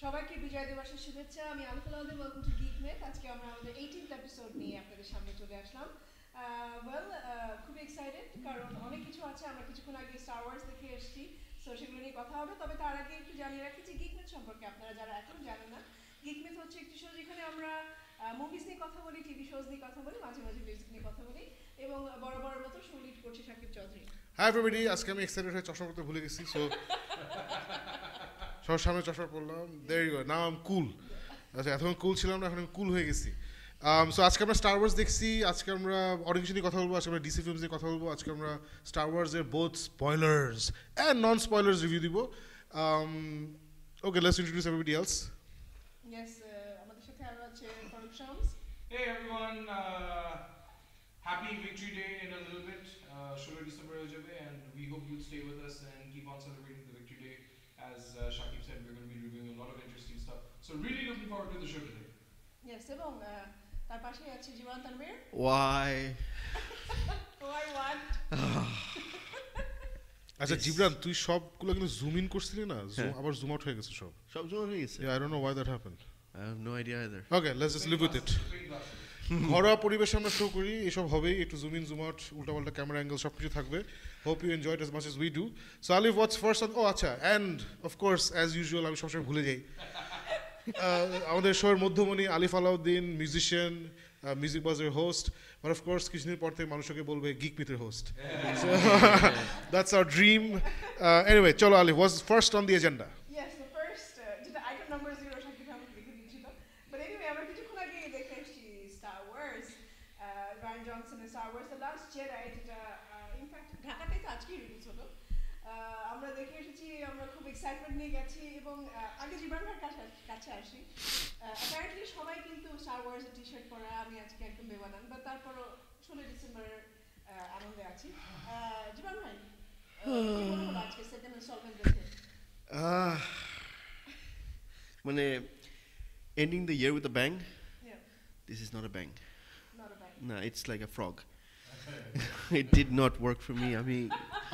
সবাইকে বিজয় দিবসের শুভেচ্ছা। আমি আলফালাউদ্দিন, ওয়েলকাম টু গিক মেট। আজকে আমরা আমাদের 18th এপিসোড নিয়ে আপনাদের সামনে চলে আসলাম। খুবই এক্সাইটেড কারণ অনেক কিছু আছে। আমরা কিছুক্ষণ আগে স্টার ওয়ার্স দেখে এসেছি, সো সেগুলো নিয়ে কথা হবে। তবে তার আগে একটু জানিয়ে রাখি যে গিক মেট সম্পর্কে আপনারা যারা এখন জানেন না, গিক মেট হচ্ছে একটি শো যেখানে আমরা মুভিজ নিয়ে কথা বলি, টিভি শোজ নিয়ে কথা বলি, মাঝে মাঝে মিউজিক নিয়ে কথা বলি এবং বড় বড় মতো শো লিড করছে শাকিব চৌধুরী। হাই এভরিবডি, আজকে আমি এক্সাইটেড হয়ে চশমা পরতে ভুলে গেছি, সো সবার সামনে চশমা পরলাম। There you go, now I am cool. আচ্ছা, এতক্ষণ কুল ছিলাম না, এখন আমি কুল হয়ে গেছি। সো আজকে আমরা স্টার ওয়ার্স দেখছি, আজকে আমরা অনেক কিছু নিয়ে কথা বলবো, আজকে আমরা ডিসি ফিল্মস নিয়ে কথা বলবো, আজকে আমরা স্টার ওয়ার্সের both spoilers and non spoilers review দিব। Okay, let's introduce everybody else. Yes, আমাদের সাথে আরো আছে Faruk Shams. Hey everyone, happy Victory Day in a little bit. 16 December ho jabe, and we hope you'll stay with us and keep on celebrating the Victory Day. As Shakib said, we're going to be reviewing a lot of interesting stuff. So really looking forward to the show today. Yes, এবং তার পাশেই আছে জীবন Tanvir. Why? Why what? আচ্ছা জিবরান, তুই সবগুলো কিন্তু zoom in করছিলি না, আবার জুম আউট হয়ে গেছে সব। সব জমা হয়ে গেছে? Yeah, I don't know why that happened. I have no idea either. Okay, let's just live with it. ঘরোয়া পরিবেশে আমরা শো করি, এসব হবেই, একটু জুম ইন জুম আউট, উল্টাপাল্টা ক্যামেরা অ্যাঙ্গেল সব কিছু থাকবে। Hope you enjoy it as much as we do. So Alif, what's first on? ও আচ্ছা, অ্যান্ড অফকোর্স অ্যাজ ইউজুয়াল আমি সবসময় ভুলে যাই, আমাদের শোয়ের মধ্যমণি আলিফ আলাউদ্দিন, মিউজিশিয়ান, মিউজিক বাজের হোস্ট, বাট অফকোর্স কিছুদিন পর থেকে মানুষকে বলবে গিক মিটের host. So that's our dream. Anyway, চলো Alif, what's first on the agenda? Yes, the first যেটা আইটেম নাম্বার 0 শাকিব আমাকে লিখে দিয়েছিল। বাট এনিওয়ে, আমরা কিছুক্ষণ আগে দেখে এসেছি স্টার ওয়ার্স, রায়ান জনসনের Star Wars the Last Jedi, যেটা ইনফ্যাক্ট ঢাকাতেই তো আজকেই রিলিজ হলো। আমরা দেখে এসেছি, আমরা খুব এক্সাইটমেন্ট নিয়ে গেছি এবং আগে জীবন ভাইয়ের কাছে আসি। অ্যাপারেন্টলি সবাই কিন্তু স্টার ওয়ার্সের টি শার্ট পরা, আমি আজকে একদম বেবানান, বাট তারপরও 16 ডিসেম্বরের আনন্দে আছি। জীবন ভাই, কি মনে হলো আজকে সেকেন্ড ইনস্টলমেন্ট দেখে? মানে ending the year with a bang? Yeah, This is not a bang. not a bad. No, it's like a frog. It did not work for me. I mean,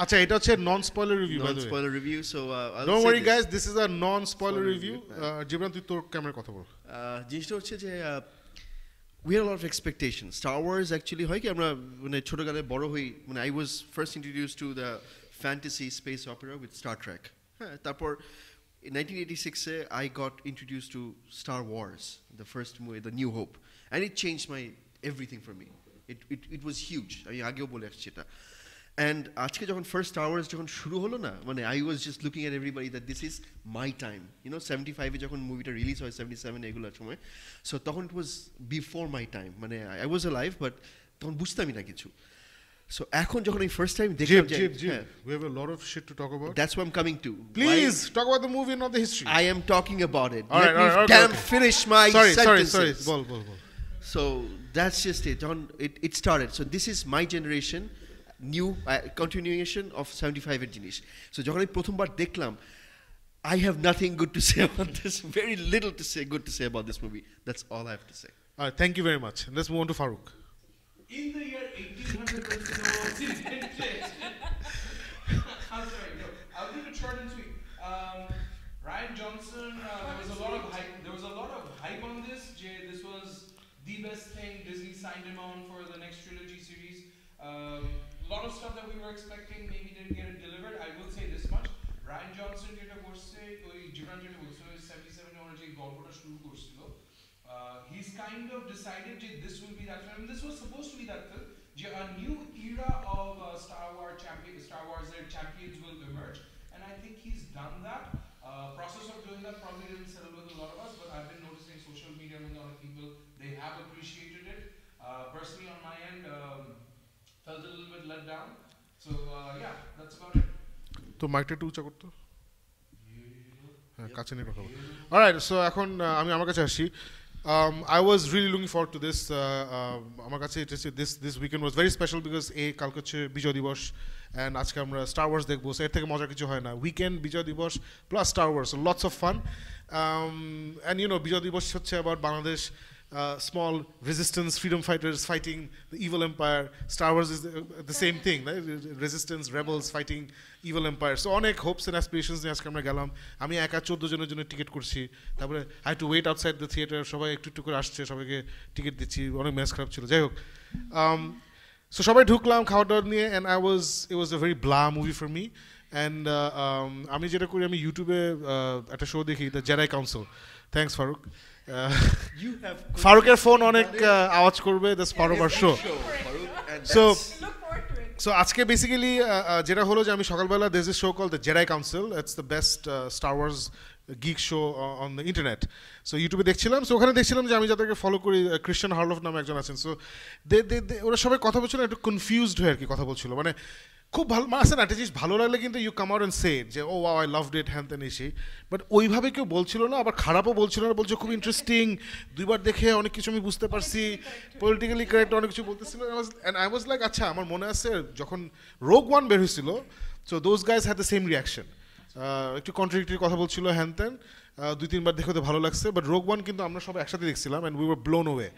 আচ্ছা, এটা হচ্ছে non spoiler review, by the way. non-spoiler review. So I'll Don't say worry this. guys, this is a non-spoiler Spoiler review. review. জীবন, তুই তোর ক্যামেরার কথা বল। জিনিসটা হচ্ছে যে we had a lot of expectations. Star Wars actually হয় কি, আমরা মানে ছোটকালে বড় হই, মানে I was first introduced to the fantasy space opera with Star Trek. হ্যাঁ, তারপর in 1986 I got introduced to Star Wars, the first movie, The New Hope, and it changed my everything for me. It was huge. আমি আগেও বলে আসছি এটা। And আজকে যখন first Star Wars যখন শুরু হলো না, মানে I was just looking at everybody that this is my time. You know, 75 এ যখন মুভিটা রিলিজ হয়, 77 এগুলোর সময়, সো তখন it was before my time. মানে I was alive, but তখন বুঝতামই না কিছু। সো এখন যখন আমি ফার্স্ট টাইম দেখলাম যে We have a lot of shit to talk about. that's what I'm coming to. Please talk about the movie, not the history. I am talking about it. All right, Let me all right, okay, damn okay. finish my Sorry. sentences. Ball. So that's just it. It started. So this is my generation, new continuation of 75 এর জিনিস। So যখন আমি প্রথমবার দেখলাম, I have nothing good to say about this. Very little to say good to say about this movie. That's all I have to say. All right, thank you very much. Let's move on to Farooq. In the year 1800, I'm sorry, no, I'll keep it short and sweet. Ryan Johnson, there was a lot of hype. There was a lot of hype on this. This was the best thing. Disney signed him on for the next trilogy series. A lot of stuff that we were expecting maybe didn't get it delivered. I will say this much: Ryan Johnson যেটা করছে, ওই জীবন যেটা বলছে, 77 ওনার যে গল্পটা শুরু করছিল, he's kind of decided that this will be that film. This was supposed to be that film. A new era of Star Wars champions will emerge, and I think he's done that. Process of doing that probably didn't settle with a lot of us, but I've been noticing social media with a lot of people, they have appreciated it. Personally on my end, felt a little bit let down. So yeah, that's about it. তো মাইকটা একটু উঁচা করতো, হ্যাঁ কাছে নিয়ে কথা বল। Alright, so এখন আমি আমার কাছে আসি। I was really looking forward to this. আমার কাছে this weekend was very special because কালকে হচ্ছে বিজয় দিবস, and আজকে আমরা স্টার ওয়ার্স দেখবো। এর থেকে মজার কিছু হয় না। Weekend, Bijoy Dibosh plus Star Wars, lots of fun. And you know, Bijoy Dibosh হচ্ছে আবার Bangladesh small resistance, freedom fighters fighting the evil empire. Star Wars is the same thing, right? Resistance, rebels fighting evil empire. So অনেক hopes and aspirations নিয়ে আজকে আমরা গেলাম। আমি একা 14 জনের জন্য টিকিট করছি, তারপরে I had to wait outside the theater, সবাই একটু একটু করে আসছে, সবাইকে টিকিট দিচ্ছি, অনেক ম্যাচ খারাপ ছিল, যাই হোক। So সবাই ঢুকলাম খাওয়া দাওয়া নিয়ে, and it was a very blah movie for me. And আমি যেটা করি, আমি ইউটিউবে একটা শো দেখি, the Jedi Council. Thanks Faruk. ফারুকের ফোন অনেক আওয়াজ করবে, that's part of our show. So আজকে বেসিক্যালি যেটা হলো যে আমি সকালবেলা there's a show called the JEDI Council. It's the best Star Wars geek show on the internet. So ইউটিউবে দেখছিলাম, সো ওখানে দেখছিলাম যে আমি যাদেরকে ফলো করি, ক্রিশ্চিয়ান হার্লফ নামে একজন আছেন। সো ওরা সবাই কথা বলছিল, একটু কনফিউজড হয়ে আর কি কথা বলছিল, মানে খুব ভালো আছে না একটা জিনিস ভালো লাগলে কিন্তু ইউ কাম আউট এন্ড সে যে ও ওয়াও আই লাভড ইট হ্যান তেন এসে, বাট ওইভাবে কেউ বলছিল না, আবার খারাপও বলছিল না, বলছে খুব ইন্টারেস্টিং, দুইবার দেখে অনেক কিছু আমি বুঝতে পারছি, পলিটিক্যালি কারেক্ট অনেক কিছু বলতেছিল। অ্যান্ড আই ওয়াজ লাইক আচ্ছা, আমার মনে আছে যখন রোগ ওয়ান বের হয়েছিল, so those guys had the same reaction, একটু কন্ট্রাডিক্টরি কথা বলছিল হ্যান তেন, 2-3 বার দেখে ভালো লাগছে, বাট রোগ ওয়ান কিন্তু আমরা সব একসাথে দেখছিলাম, and we were blown away.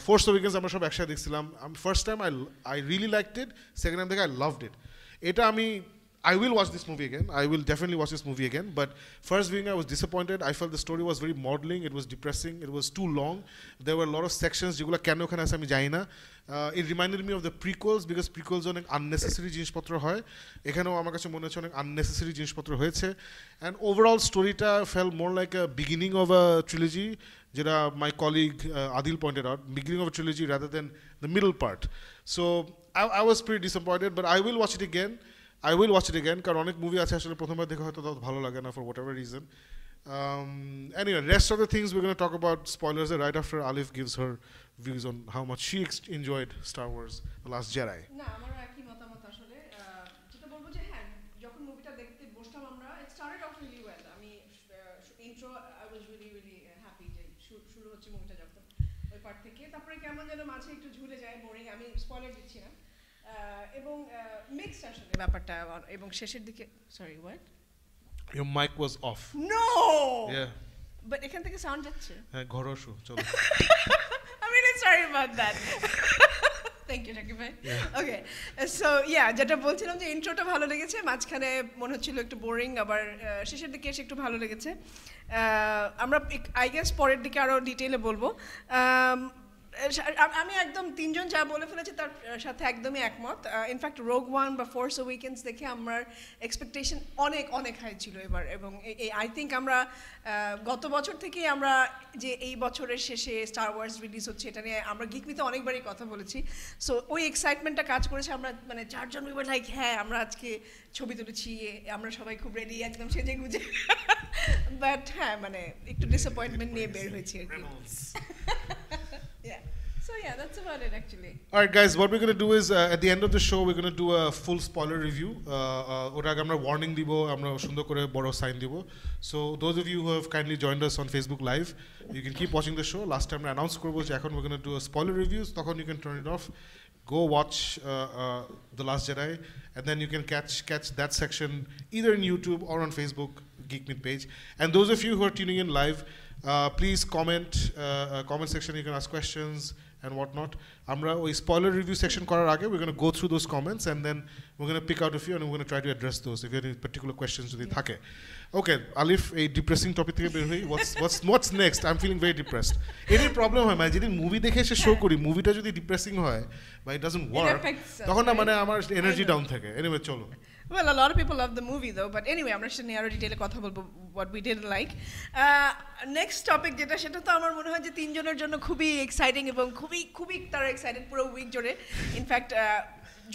Force Awakens আমরা সব একসাথে দেখছিলাম। First time I really liked it, second time দেখে আই লাভড ইট। এটা আমি I will watch this movie again. I will definitely watch this movie again. But first viewing, I was disappointed. I felt the story was very maudling. It was depressing. It was too long. There were a lot of sections. যেগুলো কেন ওখানে আছে আমি জানি না। It reminded me of the prequels because prequels অনেক unnecessary জিনিসপত্র হয়। এখানেও আমার কাছে মনে হচ্ছে অনেক unnecessary জিনিসপত্র হয়েছে। And overall storyটা felt more like a beginning of a trilogy, যেটা my colleague Adil pointed out, beginning of a trilogy rather than the middle part. So I was pretty disappointed, but I will watch it again. কারণ অনেক movie আছে আসলে প্রথমবার দেখে হয়তো তত ভালো লাগে না for whatever reason. Anyway, rest of the things we're going to talk about spoilers right after Alif gives her views on how much she enjoyed Star Wars The Last Jedi. না আমারও একই মতামত আসলে। যেটা বলবো যে হ্যাঁ, যখন মুভিটা দেখতে বসলাম আমরা, it started off really well. আমি intro I was really happy যে শুরু হচ্ছে মুভিটা যখন ওই পার্ট থেকে, তারপরে কেমন যেন মাঝে একটু ঝুলে যায়, বোরিং, আমি স্পয়লার দিচ্ছি না, এবং মিক্সড আসলে ব্যাপারটা, এবং শেষের দিকে sorry what Your mic was off. No! Yeah. But এখান থেকে সাউন্ড যাচ্ছে। হ্যাঁ, ঘরোয়া শো, চলো। I'm really sorry about that. Thank you, Shakib bhai. Okay. So, yeah, যেটা বলছিলাম যে ইন্ট্রোটা ভালো লেগেছে, মাঝখানে মনে হচ্ছিল একটু বোরিং, আবার শেষের দিকে এসে একটু ভালো লেগেছে। আমরা আই গেস পরের দিকে আরো ডিটেইলে বলবো। আমি একদম তিনজন যা বলে ফেলেছি তার সাথে একদমই একমত। ইনফ্যাক্ট রোগ ওয়ান বা ফোর্স উইকেন্ডস দেখে আমার এক্সপেকটেশন অনেক হাই ছিল এবার, এবং আই থিঙ্ক আমরা গত বছর থেকেই আমরা যে এই বছরের শেষে স্টার ওয়ার্স রিলিজ হচ্ছে এটা নিয়ে আমরা গিকমিতে অনেকবারই কথা বলেছি। সো ওই এক্সাইটমেন্টটা কাজ করেছে, আমরা মানে চারজন উই ওয়ার লাইক হ্যাঁ আমরা আজকে ছবি তুলেছি, আমরা সবাই খুব রেডি একদম সেজে গুজে, বাট হ্যাঁ মানে একটু ডিসঅ্যাপয়েন্টমেন্ট নিয়ে বের হয়েছি আর কি। Yeah. So yeah, that's about it actually. All right, guys, what we're going to do is at the end of the show, we're going to do a full spoiler review. ওটা আগে আমরা warning দিব, আমরা সুন্দর করে বড় sign দিব. So those of you who have kindly joined us on Facebook Live, you can keep watching the show. Last time I announced করব যে এখন we're going to do a spoiler review, তখন you can turn it off. Go watch The Last Jedi, and then you can catch that section either in YouTube or on Facebook Geek Meet page. And those of you who are tuning in live, please comment section, you can ask questions and whatnot. Amra oi spoiler review section korar age we're going to go through those comments, and then we're going to pick out a few and we're going to try to address those if you have any particular questions jodi thake. Okay, Alif, a depressing topic theke ber hoi, what's next? I'm feeling very depressed. Any problem hoy মানে যেদিন movie দেখে এসে show করি, মুভিটা যদি depressing হয় বা it doesn't work, তখন না মানে আমার এনার্জি ডাউন থাকে। Anyway, চলো। Well, a lot of people love the movie though, but anyway, আমরা সেটা নিয়ে আরো ডিটেইলে কথা বলবো what we didn't like. Next topic যেটা, সেটা তো আমার মনে হয় যে তিনজনের জন্য খুবই এক্সাইটিং এবং খুবই তারা এক্সাইটেড পুরো উইক জুড়ে। ইনফ্যাক্ট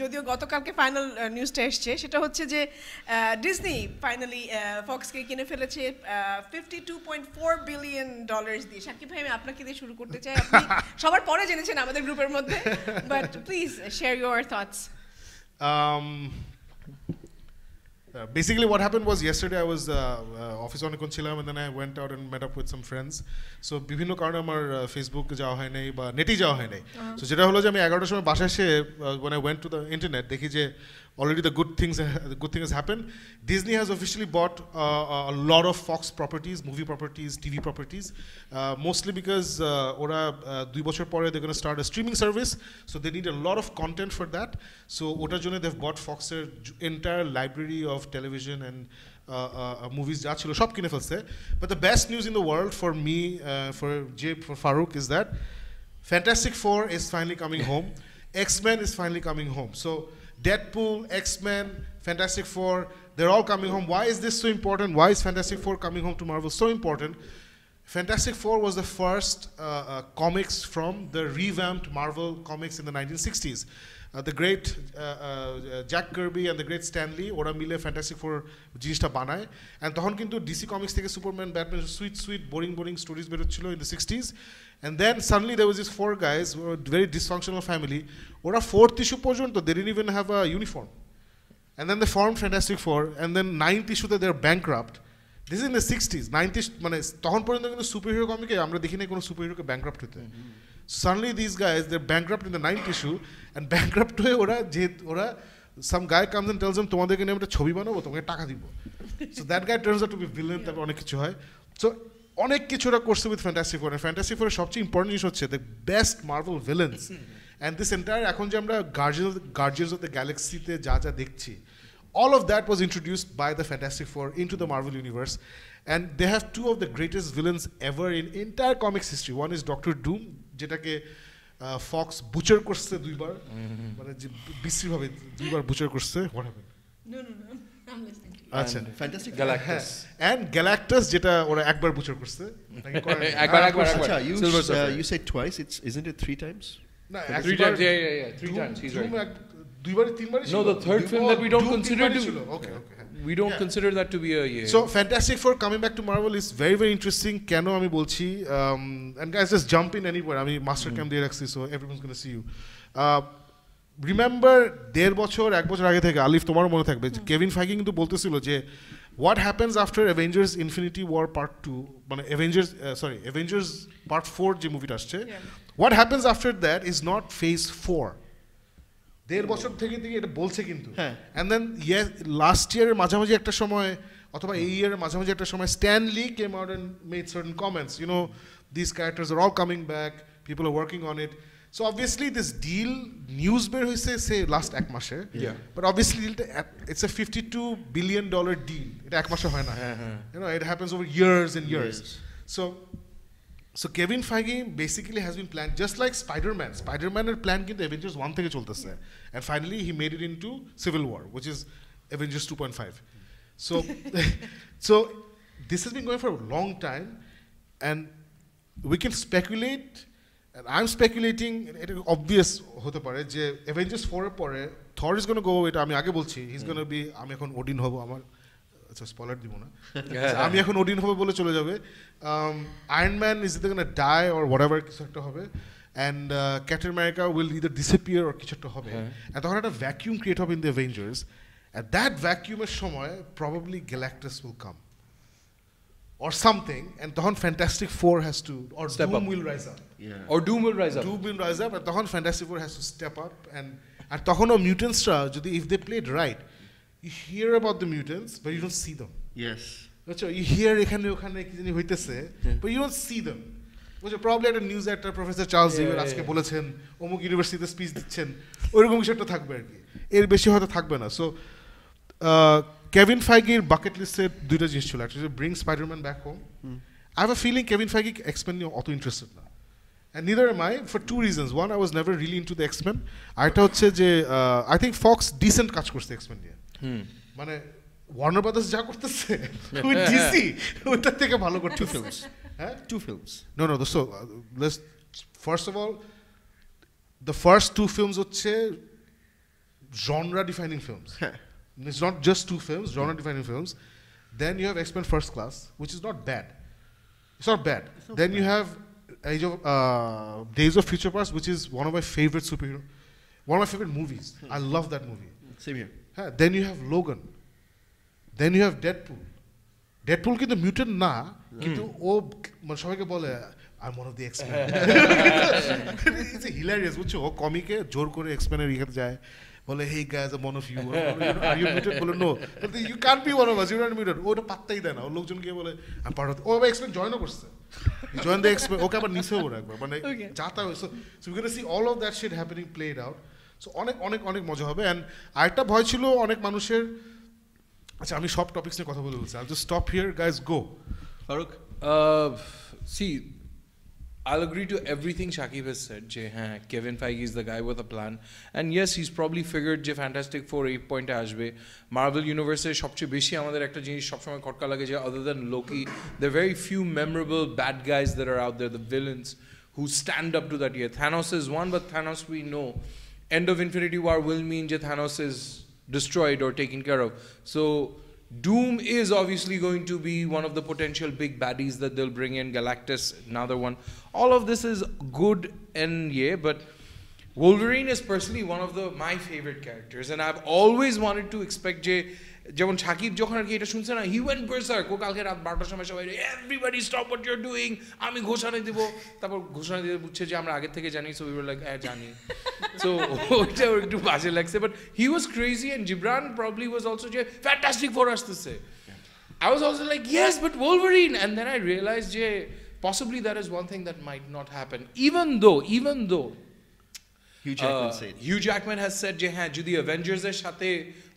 যদিও গতকালকে ফাইনাল নিউজটা এসছে, সেটা হচ্ছে যে ডিজনি ফাইনালি ফক্সকে কিনে ফেলেছে $52.4 billion দিয়ে। শাকিব ভাই, আমি আপনাকে দিয়ে শুরু করতে চাই, আপনি সবার পরে জেনেছেন আমাদের গ্রুপের মধ্যে, but please share your thoughts. Basically what happened was yesterday I was office অনেকক্ষণ ছিলাম, and then I went out and met up with some friends. So বিভিন্ন কারণে আমার ফেসবুক যাওয়া হয় নাই বা নেটই যাওয়া হয় নাই। So যেটা হলো যে আমি 11টার সময় বাসায় এসে when I went to the internet দেখি যে already the good thing has happened. Disney has officially bought a lot of Fox properties, movie properties, TV properties, mostly because ora 2 bochor pore they're going to start a streaming service, so they need a lot of content for that. So otar jonne they've bought Fox's entire library of television and movies যা ছিল সব কিনে ফেলছে. But the best news in the world for me, for Farouk, is that Fantastic Four is finally coming home. X-Men is finally coming home. So Deadpool, X-Men, Fantastic Four, they're all coming home. Why is this so important? Why is Fantastic Four coming home to Marvel so important? Fantastic Four was the first comics from the revamped Marvel comics in the 1960s. The great Jack Kirby and the great Stan Lee, ora mile Fantastic Four jinishta banaye. And tokhon kintu DC Comics theke Superman, Batman, sweet, boring stories berochilo in the 60s. And then suddenly there was these 4 guys who were a very dysfunctional family. Ora 4th issue porjonto they didn't even have a uniform. And then they formed Fantastic Four, and then 9th issue they're bankrupt. This is in the 60s. 90s মানে তখন পর্যন্ত কিন্তু superhero কমিকে আমরা দেখি না কোনো সুপারহিরোকে ব্যাংক্রাপ্ট হতে. Suddenly these guys, they're bankrupt in the 9th issue, and bankrupt হয়ে ওরা some guy comes and tells them তোমাদেরকে নিয়ে একটা ছবি বানাবো, তোমাকে টাকা দিব. So that guy turns out to be villain, তারপর অনেক কিছু হয়. So অনেক কিছু ওরা করছে with Fantastic Four, and Fantastic Four সবচেয়ে ইম্পর্টেন্ট জিনিস হচ্ছে the best Marvel villains. And this entire এখন যে আমরা Guardians of the Galaxy তে যা দেখছি, all of that was introduced by the Fantastic Four into the Marvel universe, and they have 2 of the greatest villains ever in entire comics history. One is Dr. Doom, যেটাকে Fox butcher করছে 2 বার, মানে যে বিশ্রী ভাবে 2 বার butcher করছে. What happened? No, I'm listening to you. আচ্ছা, Fantastic Galactus. and Galactus যেটা ওরা একবার butcher করছে. একবার Acha, Silver Surfer. you said twice. Isn't it 3 times? না, 3 times, yeah, 3 times, he's right. 2 বার 3 বার ছিল. No, the third film that we don't consider to okay. We don't consider that to be a So Fantastic Four coming back to Marvel is very, very interesting. Keno ami bolchi, and guys just jump in anywhere. I mean, Master Camp দিয়ে রাখছি, so everyone's going to see you. Remember 1.5 বছর 1 বছর আগে থেকে আলিফ তোমার মনে থাকবে Kevin ফাইগি কিন্তু বলতেছিল যে what happens after Avengers Infinity War Part 2, মানে Avengers Part 4 যে মুভিটা আসছে, what happens after that is not Phase 4. 1.5 বছর থেকে এটা বলছে কিন্তু. And then last year মাঝামাঝি একটা সময় অথবা এই ইয়ারের মাঝামাঝি একটা সময় Stan Lee came out and made certain comments, you know, these characters are all coming back, people are working on it. So obviously this deal news বের হইছে say last 1 মাসে, but obviously it's a $52 billion deal. এটা 1 মাসে হয় না. You know, it happens over years and years. So Kevin Feige basically has been planned just like Spider-Man. Spider-Man-এর plan কিন্তু Avengers 1 থেকে চলতেছে, and finally he made it into Civil War, which is Avengers 2.5. So this has been going for a long time, and we can speculate, and I'm speculating, it is obvious হতে পারে যে Avengers 4 এর পরে Thor is going to go, এটা আমি আগে বলছি, he's going to be, আমি এখন ওডিন হব, আমার আচ্ছা স্পয়লার দিব না, আমি এখন ওডিন হবে বলে চলে যাবে. Iron Man is either going to die or whatever কিছু একটা হবে, and Captain America will either disappear or কিছু একটা হবে, and তখন একটা vacuum create হবে in the Avengers. At that vacuum এর সময় probably Galactus will come or something, and তখন Fantastic Four has to, or step Doom up. will rise up. Or Doom will rise up. Doom will rise up, and তখন Fantastic Four has to step up, and তখনও mutantsরা যদি if they played right, you hear about the mutants but you don't see them. Yes. You hear এখানে ওখানে কি জানি হইতেছে, but you don't see them. Probably একটা news একটা professor Charles জিভের আজকে বলেছেন অমুক ইউনিভার্সিটিতে স্পিচ দিচ্ছেন, ওইরকম কিছু একটা থাকবে আর কি, এর বেশি হয়তো থাকবে না. সো কেভিন ফাইগির বাকেট লিস্টে 2টা জিনিস ছিল, একটা bring Spiderman back home. I have a feeling Kevin Feige X-Men নিয়ে অত ইন্টারেস্টেড না, and neither am I, for 2 reasons. One, I was never really into the X-Men. আরেকটা হচ্ছে যে I think Fox decent কাজ করছে X-Men নিয়ে, মানে ওয়ার্নার ব্রাদার্স যা করতেছে ডিসি ওটার থেকে ভালো করতে. 2 films. 2 films. No, so let's first of all, the first 2 films হচ্ছে genre defining films. It's not just 2 films, genre defining films. Then you have X-Men First Class, which is not bad. It's not bad. Then you have Days of Future Past, which is one of my favorite one of my favorite movies. I love that movie. Same here. Then you have Logan. Then you have Deadpool কিন্তু mutant না, কিন্তু ও মানে সবাইকে বলে I'm one of the X-Men. It's hilarious, বুঝছো, ও কমিকে জোর করে X-Men এর ইয়েতে যায়, বলে hey guys I'm one of you are you muted বলে no you can't be one of us you're not muted ওটা পাত্তাই দেয় না ওর লোকজন গিয়ে বলে I'm part of ও আবার এক্সপেরিয়েন্স জয়েনও করছে join the experiment ওকে আবার নিছেও ওরা একবার মানে যাতা হয়েছে so we're gonna see all of that shit happening played out so অনেক অনেক অনেক মজা হবে and আরেকটা ভয় ছিল অনেক মানুষের আচ্ছা আমি সব টপিকস নিয়ে কথা বলে বলছি I'll just stop here guys go Farooq see I'll agree to everything Shakib has said. Kevin Feige is the guy with a plan. And yes, he's probably figured যে Fantastic Four 8 point আসবে. Marvel Universe সবচেয়ে বেশি আমাদের একটা জিনিস সবসময় খটকা লাগে যে other than Loki, there are very few memorable bad guys that are out there, the villains who stand up to that year. Thanos is one, but Thanos we know. End of Infinity War will mean that Thanos is destroyed or taken care of. So Doom is obviously going to be one of the potential big baddies that they'll bring in. Galactus, another one. All of this is good and yeah, but Wolverine is personally one of my favorite characters, and I've always wanted to expect যেমন সাকিব যখন আর কি এটা শুনছে না he went berserk ও কালকে রাত 12টার সময় সবাই everybody stop what you're doing আমি ঘোষণা দেব তারপর ঘোষণা দিয়ে বুঝছে যে আমরা আগে থেকে জানি so we were like জানি so ওইটা একটু বাজে লাগছে but he was crazy and Gibran probably was also যে Fantastic Four আসতেছে I was also like yes but Wolverine and then I realized যে possibly that is one thing that might not happen even though Hugh Jackman has said যে হ্যাঁ যদি Avengers এর সাথে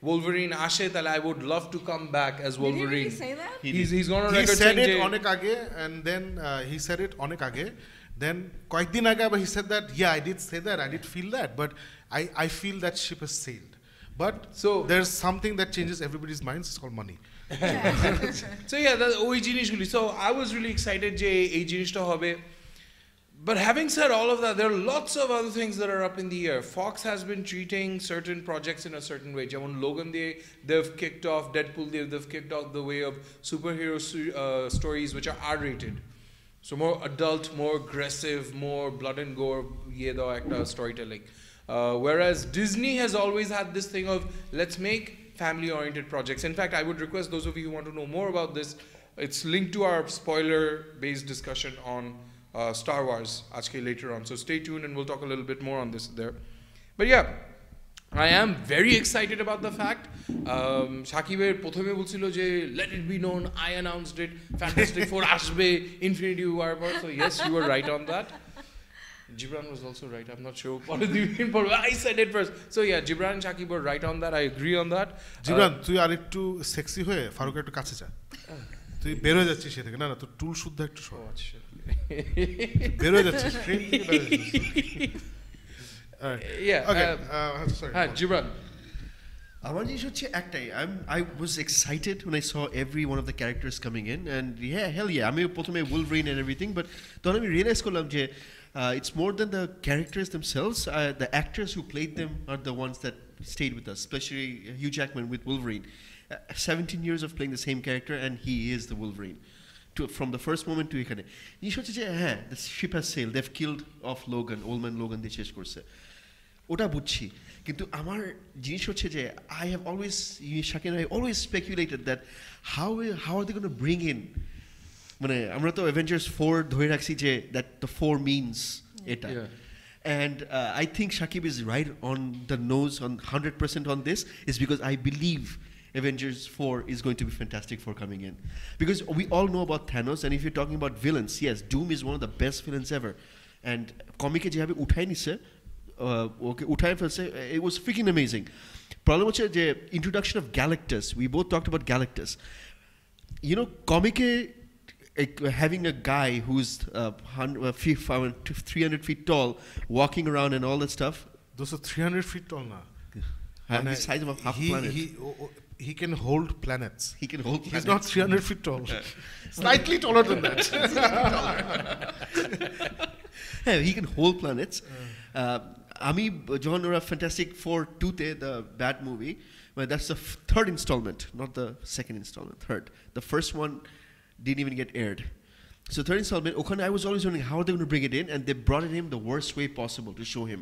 Wolverine আসে তাহলে I would love to come back as Wolverine. Did he really say that? He's gone on he record said saying it অনেক আগে and then he said it অনেক আগে then কয়েকদিন আগে আবার he said that yeah I did say that I did feel that but I feel that ship has sailed but so there's something that changes everybody's minds it's called money so yeah ওই জিনিসগুলি so I was really excited যে এই জিনিসটা হবে. But having said all of that, there are lots of other things that are up in the air. Fox has been treating certain projects in a certain way. Jamon Logan, they've kicked off. Deadpool, they've kicked off the way of superhero stories which are R-rated. So more adult, more aggressive, more blood and gore storytelling. Whereas Disney has always had this thing of let's make family-oriented projects. In fact, I would request those of you who want to know more about this, it's linked to our spoiler-based discussion on Star Wars later on. So stay tuned and we'll talk a little bit more on this there. But yeah, I am very excited about the fact Shakibir প্রথমে বলছিল যে let it be known I announced it Fantastic Four আসবে Infinity War so yes you were right on that. Gibran was also right. I'm not sure what I said it first. So yeah, Gibran and Shakib were right on that. I agree on that. Gibran তুই আরেকটু sexy হয়ে ফারুকের একটু কাছে যা তুই বের হয়ে যাচ্ছিস সে থেকে না তোর টুল শুদ্ধ একটু সর বের হয়ে যাচ্ছিস Gibran আমার জিনিস হচ্ছে একটাই I was excited when I saw every one of the characters coming in and yeah hell yeah আমি প্রথমে Wolverine and everything but তখন আমি রিয়েলাইজ করলাম যে it's more than the characters themselves the actors who played them are the ones that stayed with us especially Hugh Jackman with Wolverine 17 years of playing the same character and he is the Wolverine from the first moment to এখানে জিনিস হচ্ছে যে হ্যাঁ the ship has sailed they've killed off Logan old man Logan দিয়ে শেষ করছে ওটা বুঝছি কিন্তু আমার জিনিস হচ্ছে যে I have always Shakir and I always speculated that how are they going to bring in মানে আমরা তো Avengers 4 ধরে রাখছি যে that the 4 means এটা and I think Shakib is right on the nose on 100% on this is because I believe Avengers 4 is going to be Fantastic Four coming in because we all know about Thanos and if you're talking about villains yes Doom is one of the best villains ever and comic e jeভাবে উঠাই নিছে ওকে উঠাই ফেলছে it was freaking amazing problem হচ্ছে যে introduction of Galactus we both talked about Galactus you know comic having a guy who's 300 feet tall walking around and all that stuff those are 300 feet tall na the size of a half planet he can hold planets. He can hold planets. He's not 300 feet tall. Slightly taller than that. Yeah, he can hold planets. Ami John Ora Fantastic Four 2 the bad movie. Well, that's the third installment, not the second installment. Third. The first one didn't even get aired. So third installment, I was always wondering how are they going to bring it in, and they brought it in the worst way possible to show him.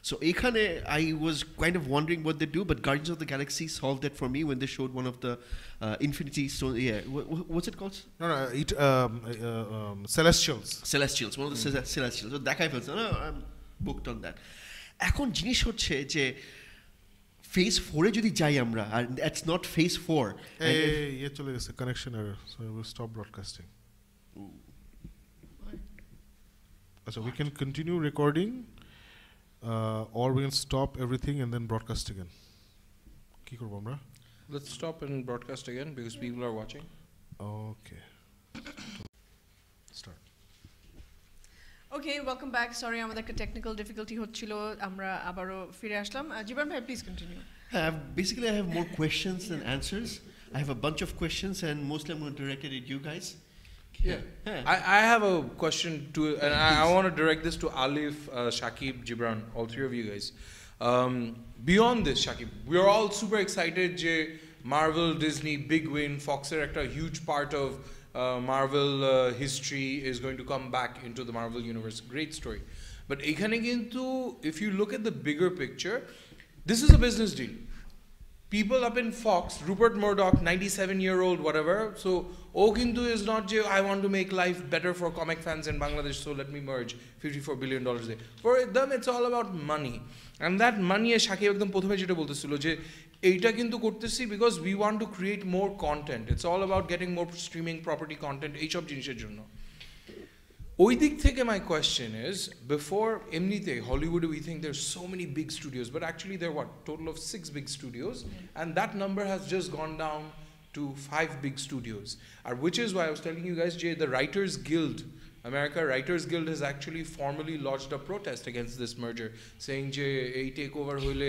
So ekhane I was kind of wondering what they do, but Guardians of the Galaxy solved that for me when they showed one of the Infinity Stone. Yeah, what's it called? No, Celestials. Celestials, one of the Celestials. So that kind of I'm booked on that. এখন জিনিস হচ্ছে যে phase 4 এ যদি যাই আমরা, and that's not phase 4. ইয়ে চলে গেছে, connection error, so we'll stop broadcasting. So we can continue recording, or we can stop everything and then broadcast again. কি করব আমরা? Let's stop and broadcast again because people are watching. Okay. Start. Okay, welcome back. Sorry, আমাদের একটা technical difficulty হচ্ছিল, আমরা আবারও ফিরে আসলাম। জীবন ভাই, please continue. Basically, I have more questions than answers. I have a bunch of questions, and mostly I'm going to direct it at you guys. I have a question to, and I want to direct this to Alif, Shakib, Gibran, all three of you guys. Beyond this, Shakib, we are all super excited. Marvel, Disney, big win. Fox are a huge part of Marvel history is going to come back into the Marvel universe. Great story. But if you look at the bigger picture, this is a business deal. People up in Fox, Rupert Murdoch, 97-year-old, whatever. So, Okintu is not, I want to make life better for comic fans in Bangladesh, so let me merge $54 billion a day. For them, it's all about money. And that money, Shakib ekdam prothome jeta bolteshilo je এইটা কিন্তু করতেছি because we want to create more content. It's all about getting more streaming property content এইসব জিনিসের জন্য। ওই দিক থেকে my question is, before এমনিতে Hollywood we think there's so many big studios, but actually there are what, total of 6 big studios, and that number has just gone down to 5 big studios. Which is why I was telling you guys, the Writers Guild, America Writers Guild has actually formally lodged a protest against this merger, saying a takeover hole,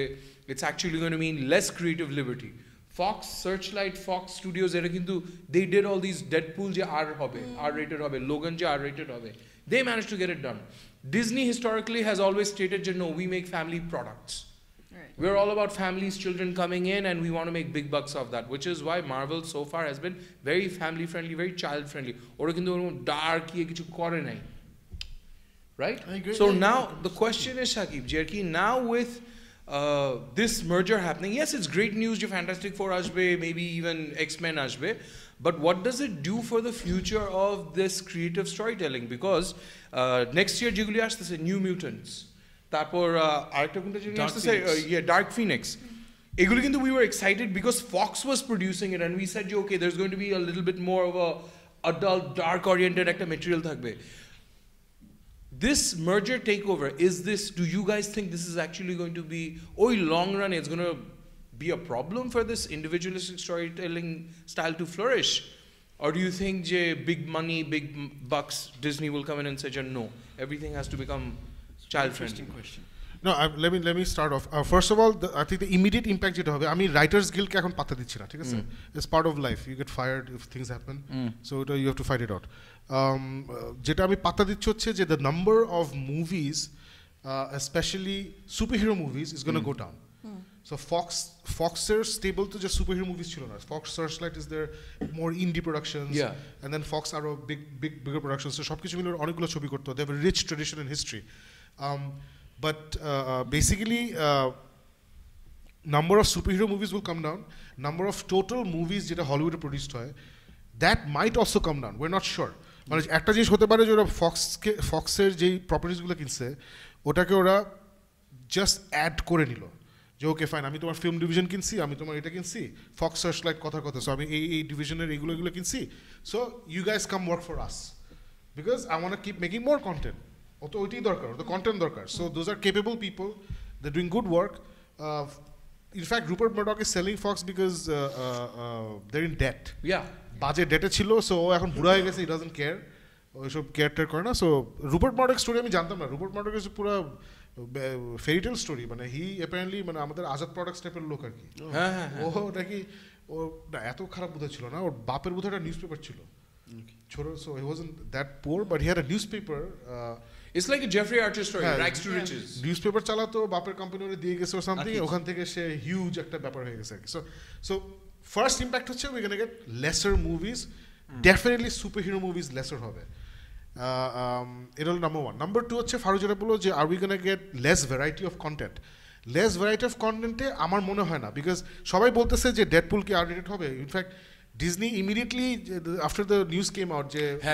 it's actually going to mean less creative liberty. Fox, Searchlight, Fox Studios, they did all these Deadpool R-rated hobe, Logan R-rated hobe. They managed to get it done. Disney historically has always stated, no, we make family products. Right. We're all about families, children coming in, and we want to make big bucks of that, which is why Marvel so far has been very family friendly, very child friendly. Ora kintu dark kichu kore nai. Right? I agree. So now the question is, Shakib, Jerky, now with this merger happening, yes, it's great news, jo Fantastic Four ashbe, maybe even X-Men ashbe, but what does it do for the future of this creative storytelling? Because next year jeguli ashtese New Mutants, তারপর আরেকটা কোনটা জিনিস আসছে, Dark Phoenix. এগুলো কিন্তু we were excited because Fox was producing it, and we said, okay, there's going to be a little bit more of a adult, dark oriented একটা material থাকবে. This merger takeover, do you guys think this is actually going to be, long run, it's going to be a problem for this individualistic storytelling style to flourish? Or do you think big money, big bucks, Disney will come in and say, no, everything has to become child friendly? Question. No, let me start off. First of all, I think the immediate impact যেটা হবে, আমি Writers Guild কে এখন পাত্তা দিচ্ছি না, ঠিক আছে? It's part of life. You get fired if things happen. So you have to fight it out. যেটা আমি পাত্তা দিচ্ছি হচ্ছে যে the number of movies, especially superhero movies, is going to go down. So Foxer stable to just superhero movies ছিল না. Fox Searchlight is there, more indie productions, and then Fox are bigger productions. So সবকিছু মিলে অনেকগুলো ছবি করতে হয়. They have a rich tradition and history. But basically, number of superhero movies will come down. Number of total movies যেটা হলিউডে produced হয়, that might also come down. We're not sure. মানে একটা জিনিস হতে পারে যে ওরা ফক্সের যেই প্রপার্টিসগুলো কিনছে ওটাকে ওরা জাস্ট অ্যাড করে নিল, যে ওকে ফাইন, আমি তোমার ফিল্ম ডিভিশন কিনছি, আমি তোমার এটা কিনছি, ফক্স সার্চলাইট কথার কথা, সো আমি এই ডিভিশনের এগুলো কিনছি, so you guys come work for us because I want keep making more content. ও তো ওইটাই দরকার, ওটা কন্টেন্ট দরকার। So those are capable people, they doing good work. In fact, Rupert Murdoch is selling Fox because they're in debt. Yeah. Budget debt ছিল, so ও এখন বুড়া হয়ে গেছে, he doesn't care, ওইসব কেয়ার করে না। সো রুপার্ট মার্ডক স্টোরি আমি জানতাম না, রুপার্ট মার্ডক হচ্ছে পুরো ফেরিটেল স্টোরি, মানে হি অ্যাপারেন্টলি মানে আমাদের আজাদ প্রোডাক্টস টাইপের লোক আর কি। ও নাকি ও না এত খারাপ বোধহয় ছিল না, ওর বাপের বোধহয় একটা নিউজ পেপার ছিল ছোট, so he wasn't that poor but he had a news paper. It's like a Jeffrey Archer story, rags to riches. Newspaper চালাতো, বাপের কোম্পানি ওরে দিয়ে গেছে or something, ওখান থেকে সে হিউজ একটা ব্যাপার হয়ে গেছে আর কি। সো ফার্স্ট ইম্প্যাক্ট হচ্ছে we gonna get lesser movies, definitely superhero movies lesser হবে, এটা হলো নাম্বার ওয়ান। নাম্বার টু হচ্ছে ফারুক যেটা বললো যে are we gonna get less variety of content. Less variety of কন্টেন্টে আমার মনে হয় না, বিকজ সবাই বলতেছে যে ডেডপুল কি আর রেটেড হবে। In fact Disney immediately after the news came out,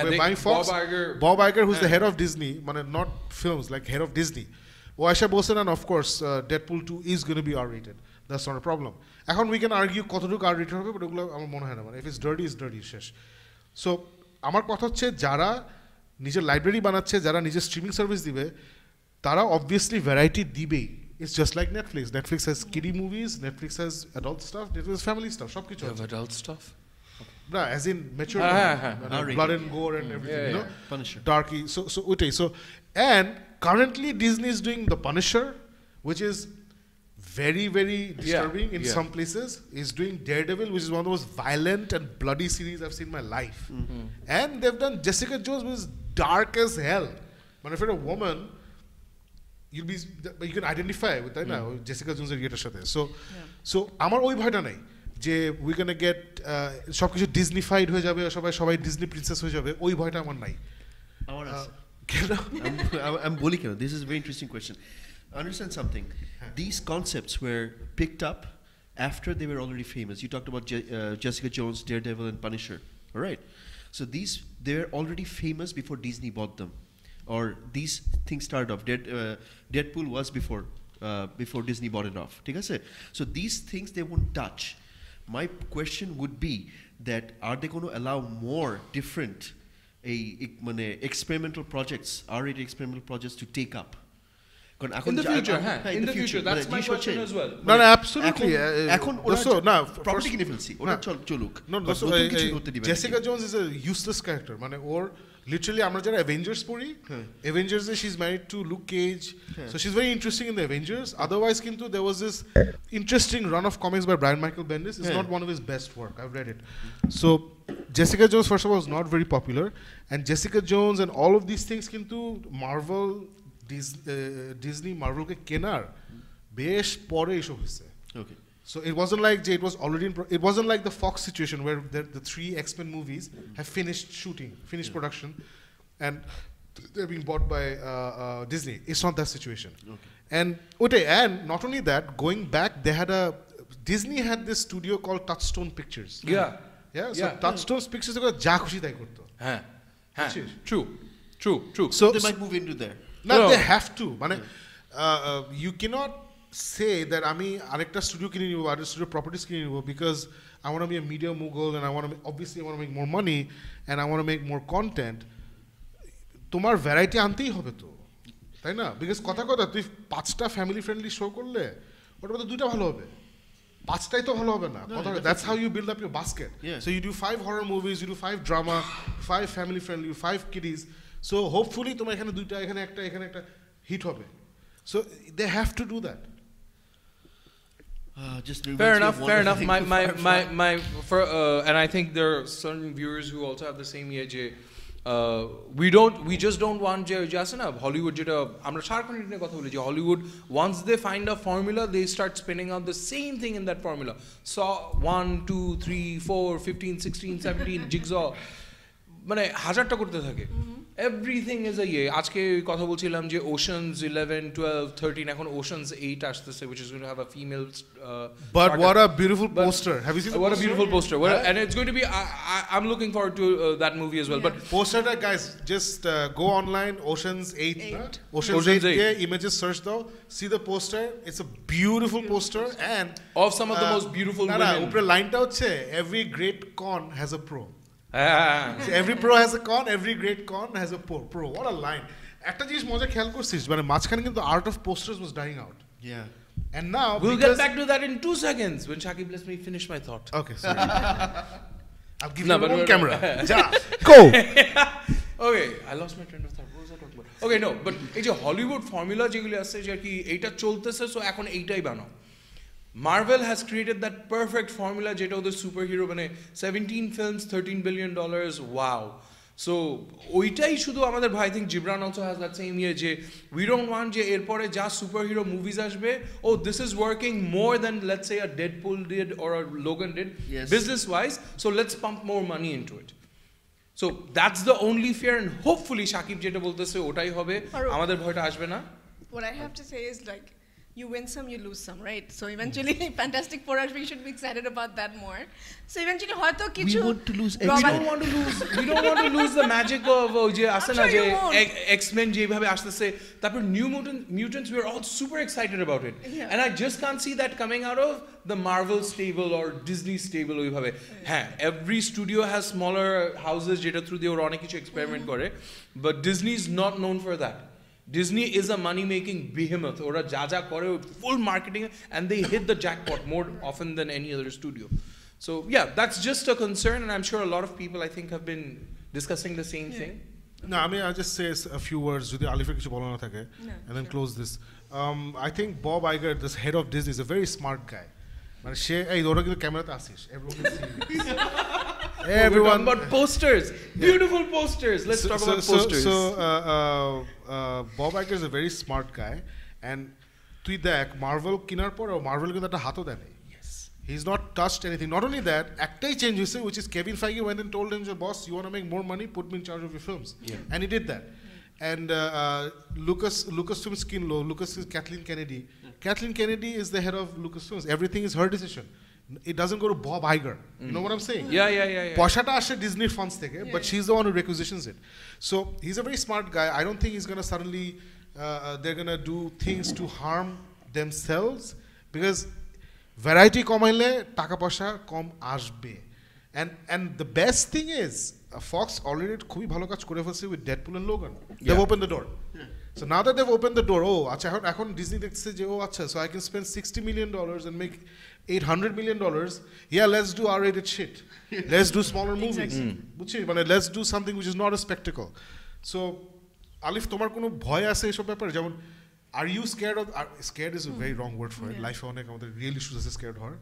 we're buying Fox. Bob Iger, who's the head of Disney, not films, like head of Disney. And of course, Deadpool 2 is going to be R-rated. That's not a problem. এখন we can argue কতটুকু R rated হবে, but ওগুলো আমার মনে হয় না, মানে if it's dirty, it's dirty, শেষ. So আমার কথা হচ্ছে যারা নিজের লাইব্রেরি বানাচ্ছে, যারা নিজের স্ট্রিমিং সার্ভিস দিবে, তারা obviously variety দিবেই. It's just like Netflix. Netflix has kiddie movies, Netflix has adult stuff, Netflix has family stuff, সব কিছু আছে. Adult stuff? Nah, as in mature, blood and gore and everything, you know, Punisher, darky. So and currently Disney is doing The Punisher, which is very, very disturbing in some places. Is doing Daredevil, which is one of the most violent and bloody series I've seen in my life. And they've done Jessica Jones, which is dark as hell. But if you're a woman, you can identify with that now. Jessica Jones এর ইয়েটার সাথে. So আমার ওই ভয়টা নাই যে we gonna gate সবকিছু ডিজনিফাইড হয়ে যাবে, সবাই ডিজনি প্রিন্সেস হয়ে যাবে, ওই ভয়টা আমার নাই. আমার আছে. I'm বলি কেন, this is a very interesting question. Understand something. These concepts were picked up after they were already famous. You talked about Jessica Jones, Daredevil, and Punisher. All right. So they were already famous before Disney bought them, or these things started off. Deadpool was before Disney bought it off. ঠিক আছে? So these things they won't touch. My question would be that are they going to allow more different experimental projects, R-rated experimental projects to take up? In the future, in the future, that's my question as well. No, absolutely. এখন ওরা property কিনে ফেলছি, ওটা চলুক. No, Jessica Jones is a useless character. মানে ওর literally আমরা যারা Avengers পড়ি, Avengers she's married to Luke Cage, so she's very interesting in the Avengers. Otherwise কিন্তু there was this interesting run of comics by Brian Michael Bendis. It's not one of his best work. I've read it. So Jessica Jones first of all is not very popular, and Jessica Jones and all of these things কিন্তু Marvel Disney মার্ভেলকে কেনার বেশ পরে এসব হয়েছে. Okay. So it wasn't like it was already it wasn't like the Fox situation where the 3 X-Men movies have finished production, and they're being bought by Disney. It's not that situation. Okay. And not only that, going back, Disney had this studio called Touchstone Pictures. So Touchstone Pictures যা খুশি তাই করতো. True. So they might move into there. No, they have to. মানে you cannot say that আমি আরেকটা studio কিনে নিব, আরেকটা স্টুডিও প্রপার্টিজ কিনে নিব, because I want to be a media mogul and I want to make more money and I want to make more content. তোমার variety আনতেই হবে তো, তাই না? বিকজ কথা তুই 5টা ফ্যামিলি ফ্রেন্ডলি শো করলে ওটার মধ্যে 2টা ভালো হবে, 5টাই তো ভালো হবে না. That's how you build up your basket. So you do 5 horror movies, you do 5 drama, 5 family friendly, 5 kiddies. So hopefully তোমার এখানে 2টা, এখানে একটা হিট হবে. So they have to do that. Just fair enough. And I think there are certain viewers who also have the same EJ. We just don't want just enough Hollywood যেটা আমরা সারাক্ষণ নিয়ে কথা বলি যে Hollywood, once they find a formula they start spinning out the same thing in that formula. So 1 2 3 4 15 16 17 jigsaw মানে হাজারটা করতে থাকে. Everything is a আজকে কথা বলছিলাম যে Oceans 11 12 13 এখন Oceans 8 আসতেছে, which is going to have a female but what a beautiful poster. Have you seen the what poster? A beautiful poster. And it's going to be I'm looking forward to that movie as well. But poster guys, just go online, Oceans 8. Oceans 8 images search though, see the poster. It's a beautiful poster and of some of the most beautiful women. উপরে লাইনটা হচ্ছে every great con has a pro. So every pro has a con, every great con has a pro. What a line. একটা জিনিস মজা খেয়াল করছিস, মানে মাঝখানে কিন্তু art of posters was dying out. And now we'll get back to that in 2 seconds when Shakib lets me finish my thought. Okay, sorry. I'll give you one camera. Go. Okay, I lost my train of thought. What was I talking about? Okay, no, but এই যে Hollywood formula যেগুলো আছে যে কি এইটা চলতেছে, so এখন এইটাই বানাও. Marvel has created that perfect formula যেটা ওদের সুপারহিরো মানে 17 films, $13 billion. Wow. So ওইটাই শুধু আমাদের ভাই, I think Gibran also has that same year যে we don't want যে এরপরে যা সুপারহিরো মুভিজ আসবে, oh this is working more than let's say a Deadpool did or a Logan did business wise, so let's pump more money into it. So that's the only fear, and hopefully Shakib যেটা বলতেছে ওটাই হবে, আমাদের ভয়টা আসবে না. What I have to say is like you win some, you lose some, right? So eventually, Fantastic Four, we should be excited about that more. So eventually, হয়তো কিছু We want to lose We don't want to lose. We don't want to lose the magic of যে আসে না যে X-Men যেভাবে আসতেছে তারপর New Mutants. We are all super excited about it, and I just can't see that coming out of the Marvel stable or Disney stable ওইভাবে. হ্যাঁ, every studio has smaller houses যেটা through দিয়ে ওরা অনেক কিছু experiment করে, but Disney is not known for that. Disney is a money-making behemoth. ওরা যা যা করে full marketing, and they hit the jackpot more often than any other studio. So yeah, that's just a concern, and I'm sure a lot of people I think have been discussing the same thing. No, I mean, I'll just say a few words যদি আলিফের কিছু বলা না থাকে, and then close this. I think Bob Iger, this head of Disney, is a very smart guy. মানে সে এই ওরা কিন্তু ক্যামেরাতে আসিস, everyone can see. Everyone. About posters, beautiful posters. Let's talk about posters. So Bob Iger is a very smart guy, and তুই দেখ Marvel কেনার পর মার্ভেল কিন্তু একটা হাতও দেয় নাই. He's not touched anything. Not only that, একটাই চেঞ্জ হয়েছে, which is Kevin Feige went and told him, boss, you want to make more money, put me in charge of your films. And he did that. And Lucasfilm Skinlow, Lucas is Kathleen Kennedy. Kathleen Kennedy is the head of Lucasfilms. Everything is her decision. It doesn't go to Bob Iger. You know what I'm saying? Yeah. পয়সাটা আসে ডিজনির funds থেকে, but she's the one who requisitions it. So he's a very smart guy. I don't think he's going to suddenly, they're going to do things to harm themselves, because variety কমাইলে টাকা পয়সা কম আসবে. And the best thing is Fox already খুবই ভালো কাজ করে ফেলছে with Deadpool and Logan. They've opened the door. So now that they've opened the door, আচ্ছা এখন ডিজনি দেখছে যে আচ্ছা, so I can spend $60 million and make $800 million. Yeah, let's do R-rated shit. Let's do smaller movies. বুঝছিস, মানে let's do something which is not a spectacle. So আলিফ, তোমার কোনো ভয় আছে এইসব ব্যাপারে? যেমন are you scared of, scared is a very wrong word for it. Life অনেক আমাদের real issues আছে scared হওয়ার.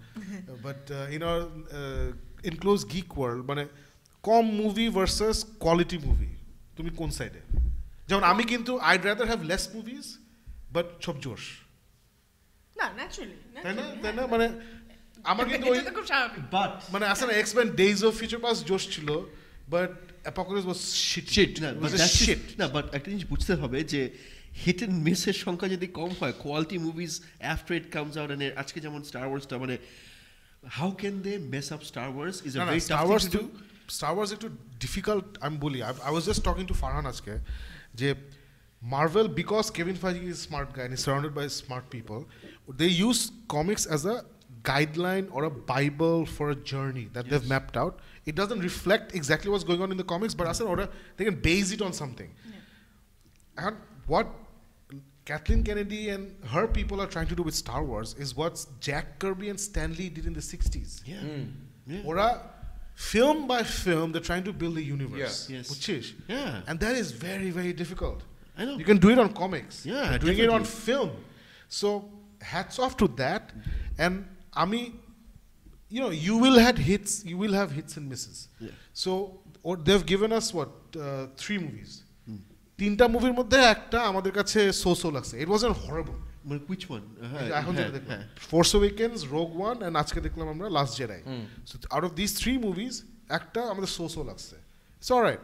But in our enclosed geek world, মানে কম মুভি ভার্সাস কোয়ালিটি মুভি, তুমি কোন সাইডে? যেমন আমি কিন্তু I'd rather have less movies but সব জোশ. না, naturally. তাই না মানে আমার কিন্তু ওই এটা তো খুব স্বাভাবিক। But মানে আসলে X-Men Days of Future Past জোশ ছিল, but Apocalypse was shit. but একটা জিনিস বুঝতে হবে যে হিট এন্ড মিসের সংখ্যা যদি কম হয়, quality movies after it comes out, and আজকে যেমন স্টার ওয়ার্সটা, মানে how can they mess up Star Wars is a very tough thing to do. Star Wars একটু ডিফিকাল্ট, আমি বলি. I was just talking to Farhan আজকে যে Marvel, because Kevin Feige is a smart guy and he's surrounded by smart people, they use comics as a guideline or a bible for a journey that they've mapped out. It doesn't reflect exactly what's going on in the comics, but they can base it on something. And what Kathleen Kennedy and her people are trying to do with Star Wars is what Jack Kirby and Stan Lee did in the 60s. Ora film by film, they're trying to build a universe. And that is very, very difficult. I know. You can do it on comics. Doing it on definitely. film. So hats off to that. And Ami, you will have hits and misses. So they've given us 3 movies. 3টা মুভির মধ্যে একটা আমাদের কাছে so লাগছে. It wasn't horrible. মানে which one? এখন যেটা দেখলাম, Force Awakens, Rogue One, and আজকে দেখলাম আমরা Last Jedi. So out of these 3 movies, একটা আমাদের সো লাগছে. It's all right.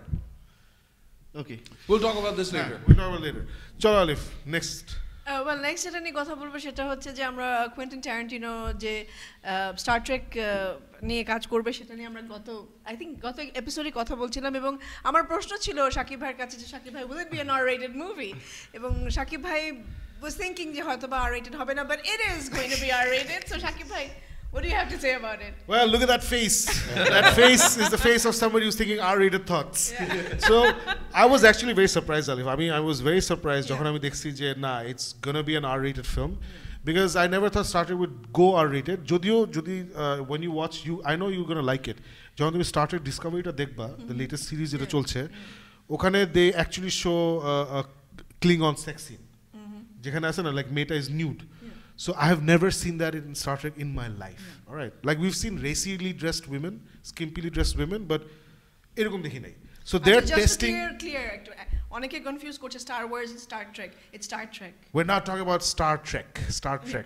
Okay. We'll talk about this later. We'll talk about it later. চলো আলিফ, next. Well, next যেটা নিয়ে কথা বলবো সেটা হচ্ছে যে আমরা কুয়েন্টিন ট্যারান্টিনো যে স্টার ট্রেক নিয়ে কাজ করবে সেটা নিয়ে আমরা গত এপিসোডে কথা বলছিলাম, এবং আমার প্রশ্ন ছিল শাকিব ভাইয়ের কাছে যে শাকিব ভাই, will it be an R-rated movie? এবং শাকিব ভাই was thinking যে হয়তো বা R-rated হবে না, but it is going to be R-rated. So Shakib ভাই, what do you have to say about it? Well, look at that face. That face is the face of somebody who's thinking R-rated thoughts. So I was actually very surprised, Alif. I mean, I was very surprised যখন আমি দেখছি যে না, it's gonna be an R-rated film, because I never thought Star Trek would go R-rated. যদি when you watch, I know you're gonna like it. যখন তুমি Star Trek Discoveryটা দেখবা, the latest series যেটা চলছে, ওখানে they actually show a Klingon sex scene. যেখানে আছে না, like Meta is nude. So I have never seen that in Star Trek in my life. All right, like we've seen racily dressed women, skimpily dressed women, but এরকম দেখি নাই. So they're testing. Clear. অনেকে confuse করছে Star Wars and Star Trek. It's Star Trek. We're not talking about Star Trek.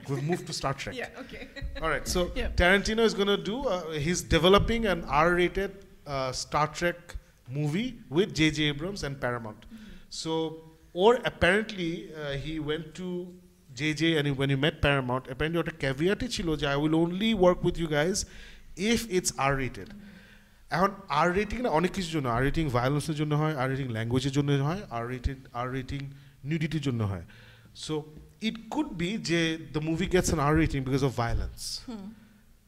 We've moved to Star Trek. Yeah, okay. All right, so Tarantino is going to do, he's developing an R-rated Star Trek movie with J.J. Abrams and Paramount. So, or apparently he went to JJ and when he met Paramount, apparently ওটা caveat ছিল যে I will only work with you guys if it's R-rated. এখন R-rating না অনেক কিছুর জন্য, R-rating ভায়োলেন্সের জন্য হয়, R-rating ল্যাঙ্গুয়েজের জন্য হয়, R-rating নিউডিটির জন্য হয়. So it could be যে the movie gets an R-rating because of violence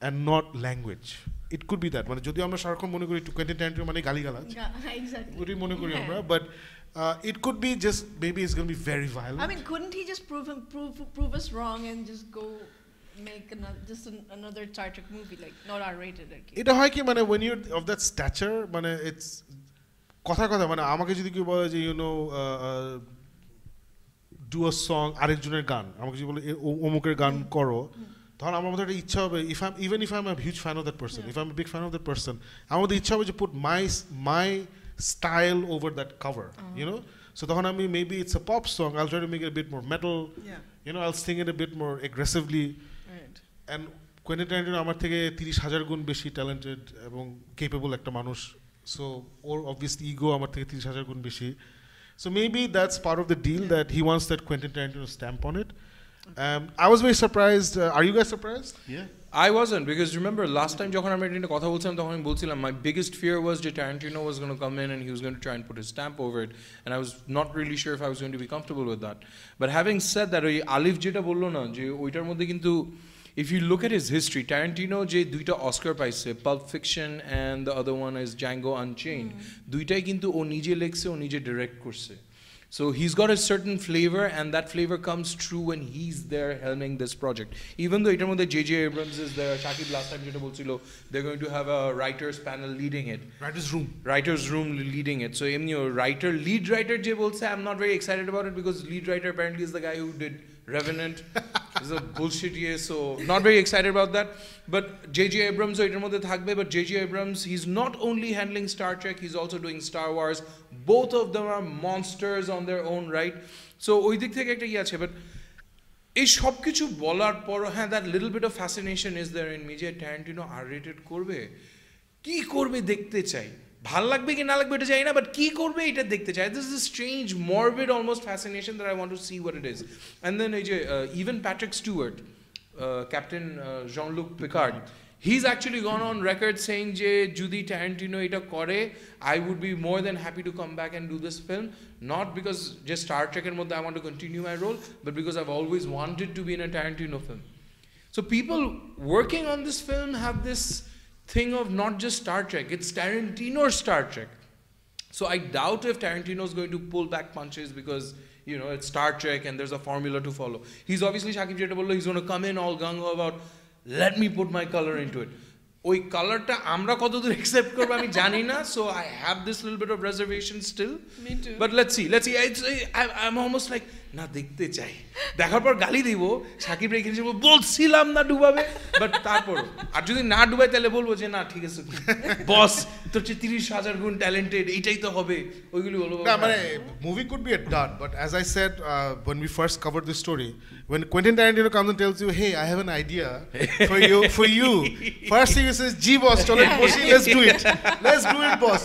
and not language. It could be that. মানে যদি আমরা সারাক্ষণ মনে করি Quentin Tarantino মানে গালিগালাজ, Exactly. ওটাই মনে করি আমরা, but it could be just maybe it's going to be very violent. I mean, couldn't he just prove us wrong and just go make another Star Trek movie, like not R-rated? এটা হয় কি মানে when you're of that stature, মানে it's কথা মানে আমাকে যদি কেউ বলে যে you know do a song আরেকজনের গান, আমাকে যদি বলে অমুকের গান করো, তখন আমার মধ্যে একটা ইচ্ছা হবে, even if I'm a huge fan of that person, if I'm a big fan of that person, আমার মধ্যে ইচ্ছা হবে যে put my style over that cover, you know. So তখন আমি maybe it's a pop song, I'll try to make it a bit more metal, you know, I'll sing it a bit more aggressively. Right. And Quentin Tarantino আমার থেকে 30,000 গুণ বেশি talented এবং capable একটা মানুষ, so or obviously ego আমার থেকে 30,000 গুণ বেশি. So maybe that's part of the deal that he wants that Quentin Tarantino stamp on it. I was very surprised. Are you guys surprised? Yeah. I wasn't, because remember last time যখন আমরা এটা কথা বলছিলাম তখন আমি বলছিলাম my biggest fear was that Tarantino was going to come in and he was going to try and put his stamp over it, and I was not really sure if I was going to be comfortable with that. But having said that, ওই আলিফ যেটা বললো না যে ওইটার মধ্যে কিন্তু if you look at his history, Tarantino যে দুইটা অস্কার পাইছে, Pulp Fiction and the other one is Django Unchained, দুইটাই কিন্তু ও নিজে লেখছে, ও নিজে ডিরেক্ট করছে. So he's got a certain flavor, and that flavor comes true when he's there helming this project. Even though etar moddhe J.J. Abrams is there, Shakib last time jeta bolchilo, they're going to have a writers panel leading it. Writers room leading it. So lead writer je bolche, I'm not very excited about it, because lead writer apparently is the guy who did Revenant. This is a bullshit year, so not very excited about that. But J.J. Abrams etar moddhe thakbe, but J.J. Abrams, he's not only handling Star Trek, he's also doing Star Wars. Both of them are monsters on their own right. So ওই দিক থেকে একটা আছে, but এই সব কিছু বলার পর হ্যাঁ that little bit of fascination is there in me যে Tarantino R-rated করবে, কি করবে দেখতে চাই, ভাল লাগবে কি না লাগবে এটা জানি না, বাট কি করবে এটা দেখতে চাই. This is a strange morbid almost fascination that I want to see what it is. And then এই যে even Patrick Stewart, Captain Jean-Luc Picard, he's actually gone on record saying je jodi Tarantino eta kore, I would be more than happy to come back and do this film, not because just Star Trek er moddhe I want to continue my role, but because I've always wanted to be in a Tarantino film. So people working on this film have this thing of not just Star Trek, it's Tarantino's Star Trek. So I doubt if Tarantino is going to pull back punches because, you know, it's Star Trek and there's a formula to follow. He's obviously, Shakib jeta bollo, he's going to come in all gung-ho about let me put my color into it. ওই কালারটা আমরা কতদূর accept করব আমি জানি না, so I have this little bit of reservation still, but let's see I am almost like না দেখতে চাই, দেখার পর গালি দিব, সাকিব রেখে বলছিলাম না ডুবাবে, বাট তারপর আর যদি না ডুবাই তাহলে বলবো যে না ঠিক আছে বস তোর 30,000 গুণ ট্যালেন্টেড, এইটাই তো হবে, ওইগুলি বলবো না. মানে movie could be a dud, but as I said when we first covered this story, when Quentin Tarantino comes and tells you, hey, I have an idea for you, first thing he says, G boss, chalo bosi, let's do it, boss.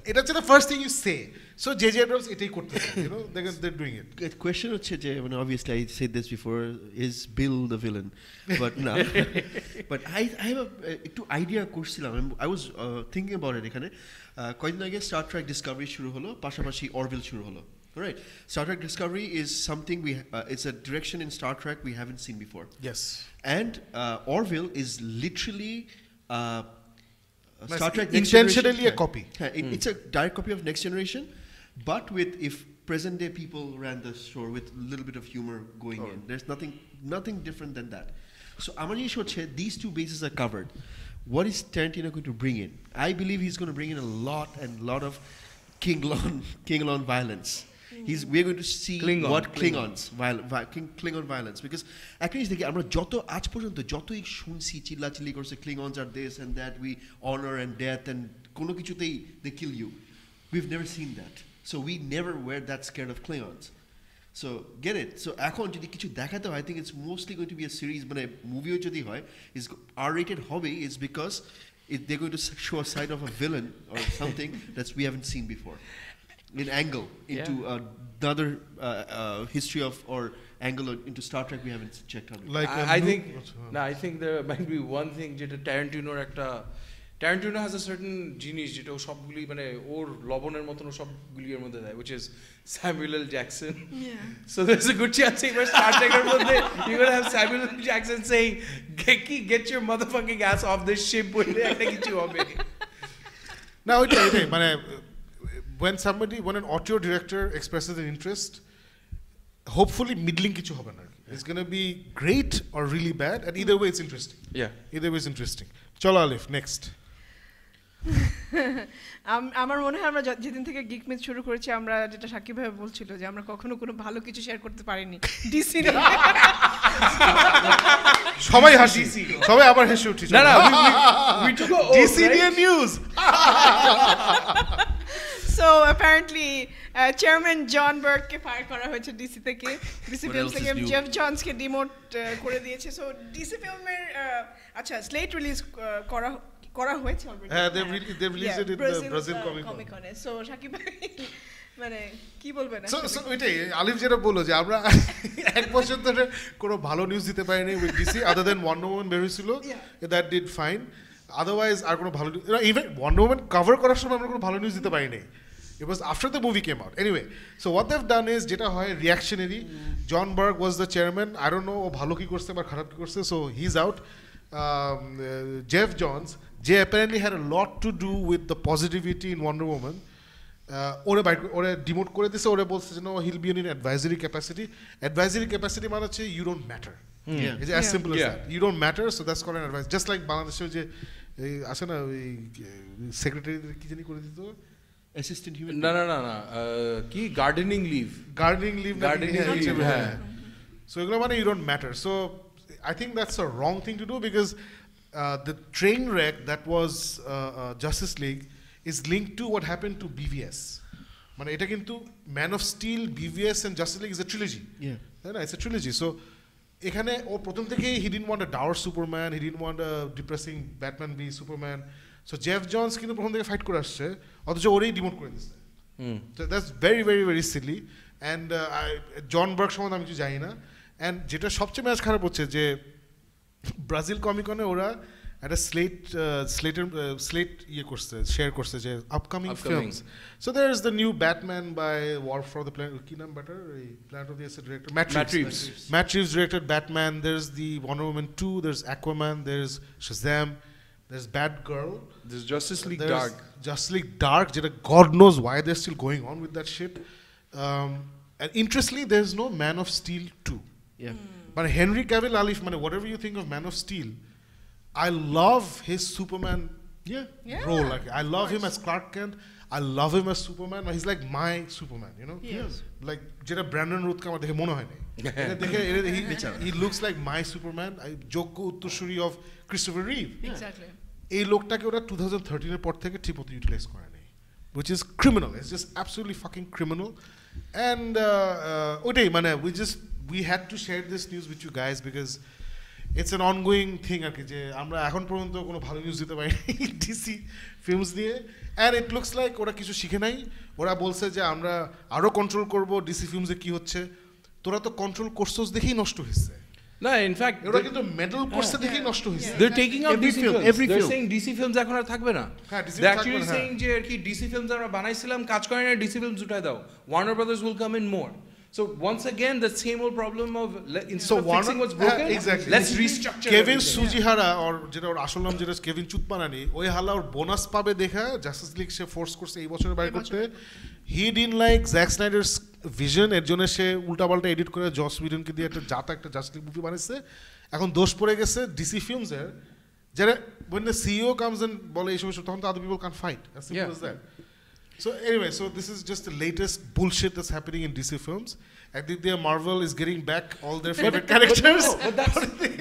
এটা হচ্ছে the first thing you say. So J.J. Abrams এটাই করতেছে, you know, they're doing it. The question হচ্ছে যে মানে obviously I said this before, is Bill the villain, but no. But I have একটু idea করছিলাম, I was thinking about it এখানে কয়েকদিন আগে Star Trek Discovery শুরু হলো, পাশাপাশি Orville শুরু হলো. Right, Star Trek Discovery is something it's a direction in Star Trek we haven't seen before. Yes. And Orville is literally Star Trek intentionally a copy. It's a direct copy of Next Generation, but with if present day people ran the show with a little bit of humor going in. There's nothing different than that. So Amani Shoche, these two bases are covered. What is Tarantino going to bring in? I believe he's going to bring in a lot of Klingon violence. We're going to see what Klingon violence, because actually দেখি আমরা যত আজ পর্যন্ত যতই শুনছি চিল্লাচিল্লি করছে Klingons are this and that, we honor and death and কোনো কিছুতেই they kill you. We've never seen that. So we never were that scared of Klingons. So get it. So এখন যদি কিছু দেখাতে হয়, I think it's mostly going to be a series, মানে মুভিও যদি হয় is R-rated হবে, is because they're going to show a side of a villain or something that we haven't seen before. In angle into another history of or angle into Star Trek we haven't checked out. Like I think there might be one thing যেটা Tarantino Tarantino has a certain জিনিস যেটা ও সবগুলি মানে ওর লবণের মতন ও সবগুলির মধ্যে দেয়, which is Samuel L. Jackson. Yeah. So there's a good chance if Star Trek এর মধ্যে you're gonna have Samuel L. Jackson saying, get your motherfucking ass off this ship বলে একটা কিছু হবে। না ওইটাই মানে when an auteur director expresses an interest, hopefully middling কিছু হবে না, it's going to be great or really bad, and either way it's interesting. Either way it's interesting. চলো আলিফ নেক্সট। আমার মনে হয় আমরা যেদিন থেকে গিক মিথ শুরু করেছি আমরা যেটা সাকিব ভাই বলছিল যে আমরা কখনো কোনো ভালো কিছু শেয়ার করতে পারিনি ডিসি সবাই হাসি, সবাই আবার হেসে উঠেছে। না we took a DC news. So apparently chairman John Burke K fire করা হয়েছে ডিসি থেকে, ডিসি ফিল্মস থেকে জেফ জনস কে ডিমোট করে দিয়েছে। সো ডিসি ফিল্মের আচ্ছা স্লেট রিলিজ করা হয়েছে অলরেডি। হ্যাঁ they released it in the Brazil Comic Con. So Sakib ভাই মানে কি বলবেন? সো ওইটাই আলিফ যেটা বললো যে আমরা এক বছর ধরে কোনো ভালো নিউজ দিতে পারিনি with DC other than Wonder Woman বের হয়েছিল, দ্যাট ডিড ফাইন। আদারওয়াইজ আর কোনো ভালো ইভেন ওয়ান্ডার ওম্যান কভার করার সময় আমরা কোনো ভালো নিউজ দিতে পারিনি। It was after the movie came out. Anyway, so what they've done is যেটা হয় reactionary. John Berg was the chairman. I don't know ও ভালো কি করছে বা খারাপ কি করছে, so he's out. Jeff Johns, যে apparently had a lot to do with the positivity in Wonder Woman. ওরে ডিমোট করে দিছে, ওরে বলছে যে no, he'll be in an advisory capacity. Advisory capacity মানে হচ্ছে you don't matter. It's as simple as that. You don't matter, so that's called an advice. Just like বাংলাদেশে যে আছে না ওই সেক্রেটারি কি জানি করে দিত assistant human না কি gardening leave হ্যাঁ। So এগুলো মানে you don't matter. So I think that's a wrong thing to do because the train wreck that was Justice League is linked to what happened to BVS. মানে এটা কিন্তু Man of Steel, BVS and Justice League is a trilogy. It's a trilogy. So এখানে ও প্রথম থেকেই he didn't want a dour Superman, he didn't want a depressing Batman be Superman. So Jeff Johns কিন্তু প্রথম থেকে fight করে আসছে, অথচ ওরেই ডিমোট করে দিচ্ছে। So that's very very very silly. And জন বার্গ সম্বন্ধে আমি কিছু জানি না। অ্যান্ড যেটা সবচেয়ে ম্যাচ খারাপ হচ্ছে যে ব্রাজিল কমিকনে ওরা একটা স্লেট ইয়ে করছে, শেয়ার করছে যে upcoming films. So there is the new Batman by War for the Planet, কি নাম ব্যাটার এই Planet of the Apes director Matt Reeves directed Batman, there is the Wonder Woman 2, there is Aquaman, there is Shazam, there's Batgirl, there's Justice League Dark. Justice League Dark, God knows why they're still going on with that shit. And interestingly, there's no Man of Steel 2. But Henry Cavill, Alif, whatever you think of Man of Steel, I love his Superman role. Like I love him as Clark Kent. I love him as Superman. He's like my Superman, you know? Yes. Like যেটা Brandon রুথকে আমার দেখে মনে হয় না। He looks like my Superman. যোগ্য উত্তরসূরি of Christopher Reeve. Exactly. এই লোকটাকে ওরা 2013 এর পর থেকে ঠিকমতো ইউটিলাইজ করে নেই, which is criminal. It's just absolutely fucking criminal. And ওটাই মানে we had to share this news with you guys because it's an ongoing thing আর কি, যে আমরা এখন পর্যন্ত কোনো ভালো নিউজ দিতে পারিনি ডিসি ফিল্মস দিয়ে। অ্যান্ড ইট লুকস লাইক ওরা কিছু শিখে নাই। ওরা বলছে যে আমরা আরও কন্ট্রোল করবো ডিসি ফিল্মসে কি হচ্ছে, তোরা তো কন্ট্রোল করছোস দেখেই নষ্ট হয়েছে। না ইনফ্যাক্ট ওরা কিন্তু মেডাল করছে দেখেই নষ্ট হয়েছে। They're taking out every DC film, films. every They're film. saying DC films এখন আর থাকবে না। They're actually saying যে আর কি DC films আমরা বানাইছিলাম কাজ করে না, DC films উঠাই দাও, Warner Brothers will come in more. So once again the same old problem of instead of fixing what's broken, exactly. let's restructure Kevin everything. Sujihara or যেটা ওর আসল নাম যেটা কেভিন চুতপানানি, ওই হালা ওর বোনাস পাবে দেখা জাস্টিস লিগ সে ফোর্স করছে এই বছরের বাইরে করতে। He didn't like Zack Snyder's vision, এর জন্য সে উল্টাপাল্টা এডিট করে জস উইডনকে দিয়ে একটা জাস্টিস লিগ মুভি বানাইছে। এখন দোষ পড়ে গেছে ডিসি ফিল্মসের, যারা when the CEO comes and বলে এইসব তখন তো other people can't fight, as simple as that. So anyway, so this is just the latest bullshit that's happening in DC films. I think Marvel is getting back all their favorite characters. But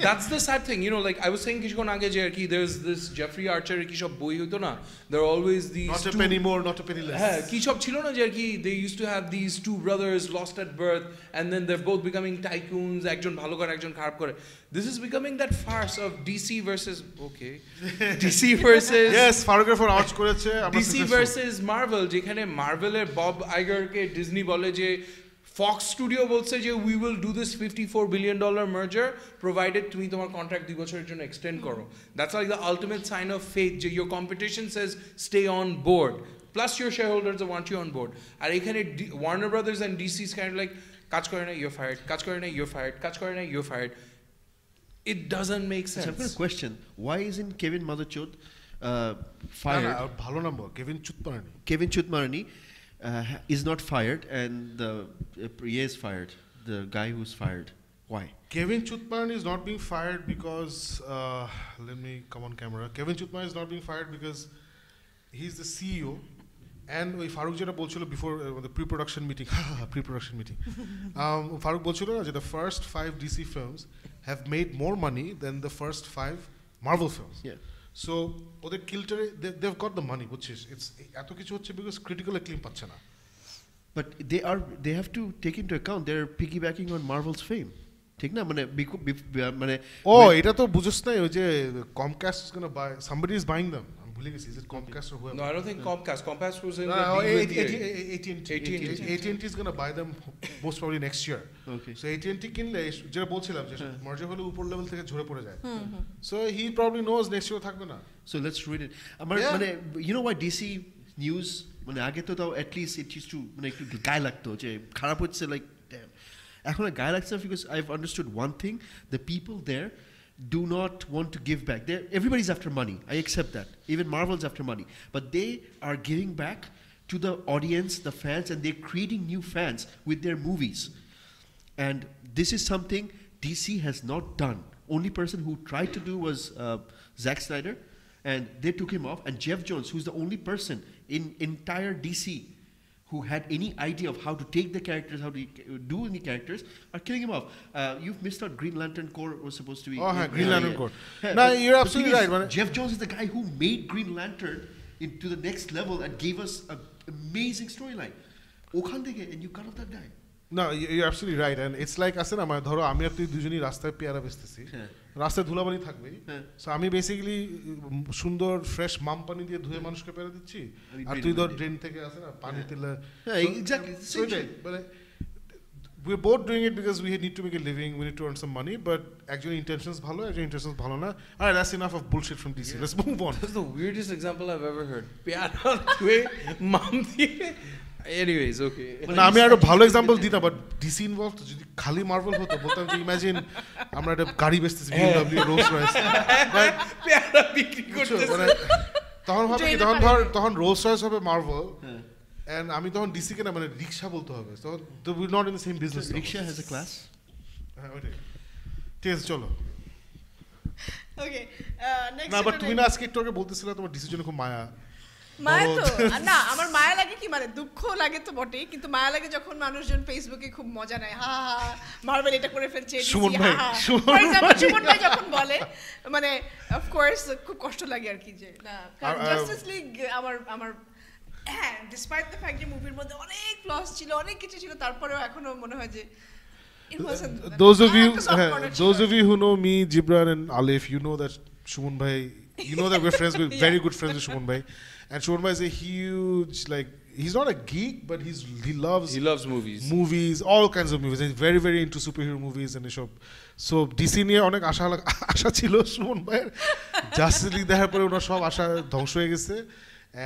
that's the sad thing, you know, like I was saying kishkon age je ki there's this Jeffrey Archer ki shob boi hoito na, there are always these not a penny more, not a penny less. Ki shob chilo na je ki they used to have these two brothers lost at birth and then they're both becoming tycoons, ekjon bhalo kore ekjon kharap kore. This is becoming that farce of DC versus DC versus yes, Farographer arch করেছে DC versus Marvel, যেখানে Marvel এর Bob Iger কে Disney বলে যে Fox Studio বলছে যে we will do this $54 billion merger provided তুমি তোমার contract 2 বছরের জন্য extend করো. That's like the ultimate sign of faith যে your competition says stay on board. Plus your shareholders want you on board. আর এখানে Warner Brothers and DC is kind of like কাজ করে না you're fired, কাজ করে না you're fired, কাজ করে না you're fired. It doesn't make sense. I've got a question. Why isn't Kevin Madachod fired? ভালো নাম্বার কেভিন চুতমারানি. Kevin Chutmarani is not fired, and the he is fired. The guy who's fired. Why? Kevin Chutmarani is not being fired because let me come on camera. Kevin Chutmarani is not being fired because he's the CEO. And ওই ফারুক যেটা বলছিল before the pre-production meeting, Faruk বলছিল না যে the first 5 DC films have made more money than the first 5 Marvel films. Yeah. So ওদের কিল্টারে they've got the money, বুঝছিস? It's এত কিছু হচ্ছে because critical acclaim পাচ্ছে না. But they have to take into account they're piggybacking on Marvel's fame. ঠিক না মানে মানে এটা তো বুঝছ না ওই যে Comcast is going to buy, somebody is buying them. I'm ভুলে গেছি, is it Comcast or whoever? No, I don't think Comcast was in AT&T is going to buy them most probably next year. Okay. So AT&T কিনলে যেটা বলছিলাম যে মার্জার হলে উপর level থেকে ঝরে পড়ে যায়. So he probably knows next year থাকবে না. So let's read it. মানে you know why DC news মানে আগে তো তাও at least it used to মানে একটু গায়ে লাগতো যে খারাপ হচ্ছে like damn. এখন গায়ে লাগছে because I've understood one thing, the people there do not want to give back. Everybody's after money. I accept that. Even Marvel's after money. But they are giving back to the audience, the fans, and they're creating new fans with their movies. And this is something DC has not done. Only person who tried to do was Zack Snyder, and they took him off. And Jeff Jones, who's the only person in entire DC who had any idea of how to take the characters, how to do any characters, are killing him off. You've missed out. Green Lantern Corps was supposed to be. Green Lantern Corps. No, you're absolutely right. Jeff Jones is the guy who made Green Lantern into the next level and gave us an amazing storyline. And you cut off that guy. No, you're absolutely right. And it's like, আছে না মানে ধরো আমি আর তুই দুজনই রাস্তায় পেয়ারা বেচতেছি, রাস্তায় ধুলাবালি থাকবেই, সো আমি বেসিক্যালি সুন্দর ফ্রেশ মাম পানি দিয়ে ধুয়ে মানুষকে পেয়ারা দিচ্ছি, আর তুই ধর ড্রেন থেকে আছে না পানি তেলে. Exactly. But we're both doing it because we need to make a living, we need to earn some money, but actually intentions bhalo, actually intentions bhalo na. All right, that's enough of bullshit from DC. Let's move on. That's the weirdest example I've ever heard. Pyara dhue mam diye. Anyways, okay. না আমি আরো ভালো example দিতাম, but DC involve যদি খালি Marvel হতো বলতাম যে ইমাজিন আমরা একটা গাড়ি বেচতেছি BMW রোলস রয়েস, পেয়ারা বিক্রি করতেছি, মানে তখন ভাবে কি তখন রোলস রয়েস হবে মার্ভেল, এন্ড আমি তখন ডিসি কে না মানে রিকশা বলতে হবে, তখন তো we not in the same business. Rickshaw has a class. হ্যাঁ ওইটাই ঠিক আছে চলো. ওকে নেক্সট না বাট তুমি না আজকে একটু আগে বলতেছিলে তোমার ডিসির জন্য খুব মায়া. মায়া তো না, আমার মায়া লাগে কি মানে দুঃখ লাগে তো বটেই, কিন্তু মায়া লাগে যখন মানুষজন ফেসবুকে খুব মজা নেয়, হা হা মার্ভেল এটা করে ফেলছে, সুমন ভাই যখন বলে মানে অফকোর্স খুব কষ্ট লাগে আর কি, যে না জাস্টিস লিগ আমার হ্যাঁ ডিসপাইট দ্য ফ্যাক্ট যে মুভির মধ্যে অনেক ফ্লস ছিল, অনেক কিছু ছিল, তারপরেও এখনো মনে হয় যে those of you who know me, Gibran and Alif, you know that Shumon bhai, you know that we're friends with very good friends with Shumon bhai, and Shumon bhai is a huge, like, he's not a geek, but he loves movies, all kinds of movies. He's very very into superhero movies and এসব. So DC নিয়ে অনেক আশা ছিল Shumon bhai, justice league দেখার পরে ওনার সব আশা ধ্বংস হয়ে গেছে,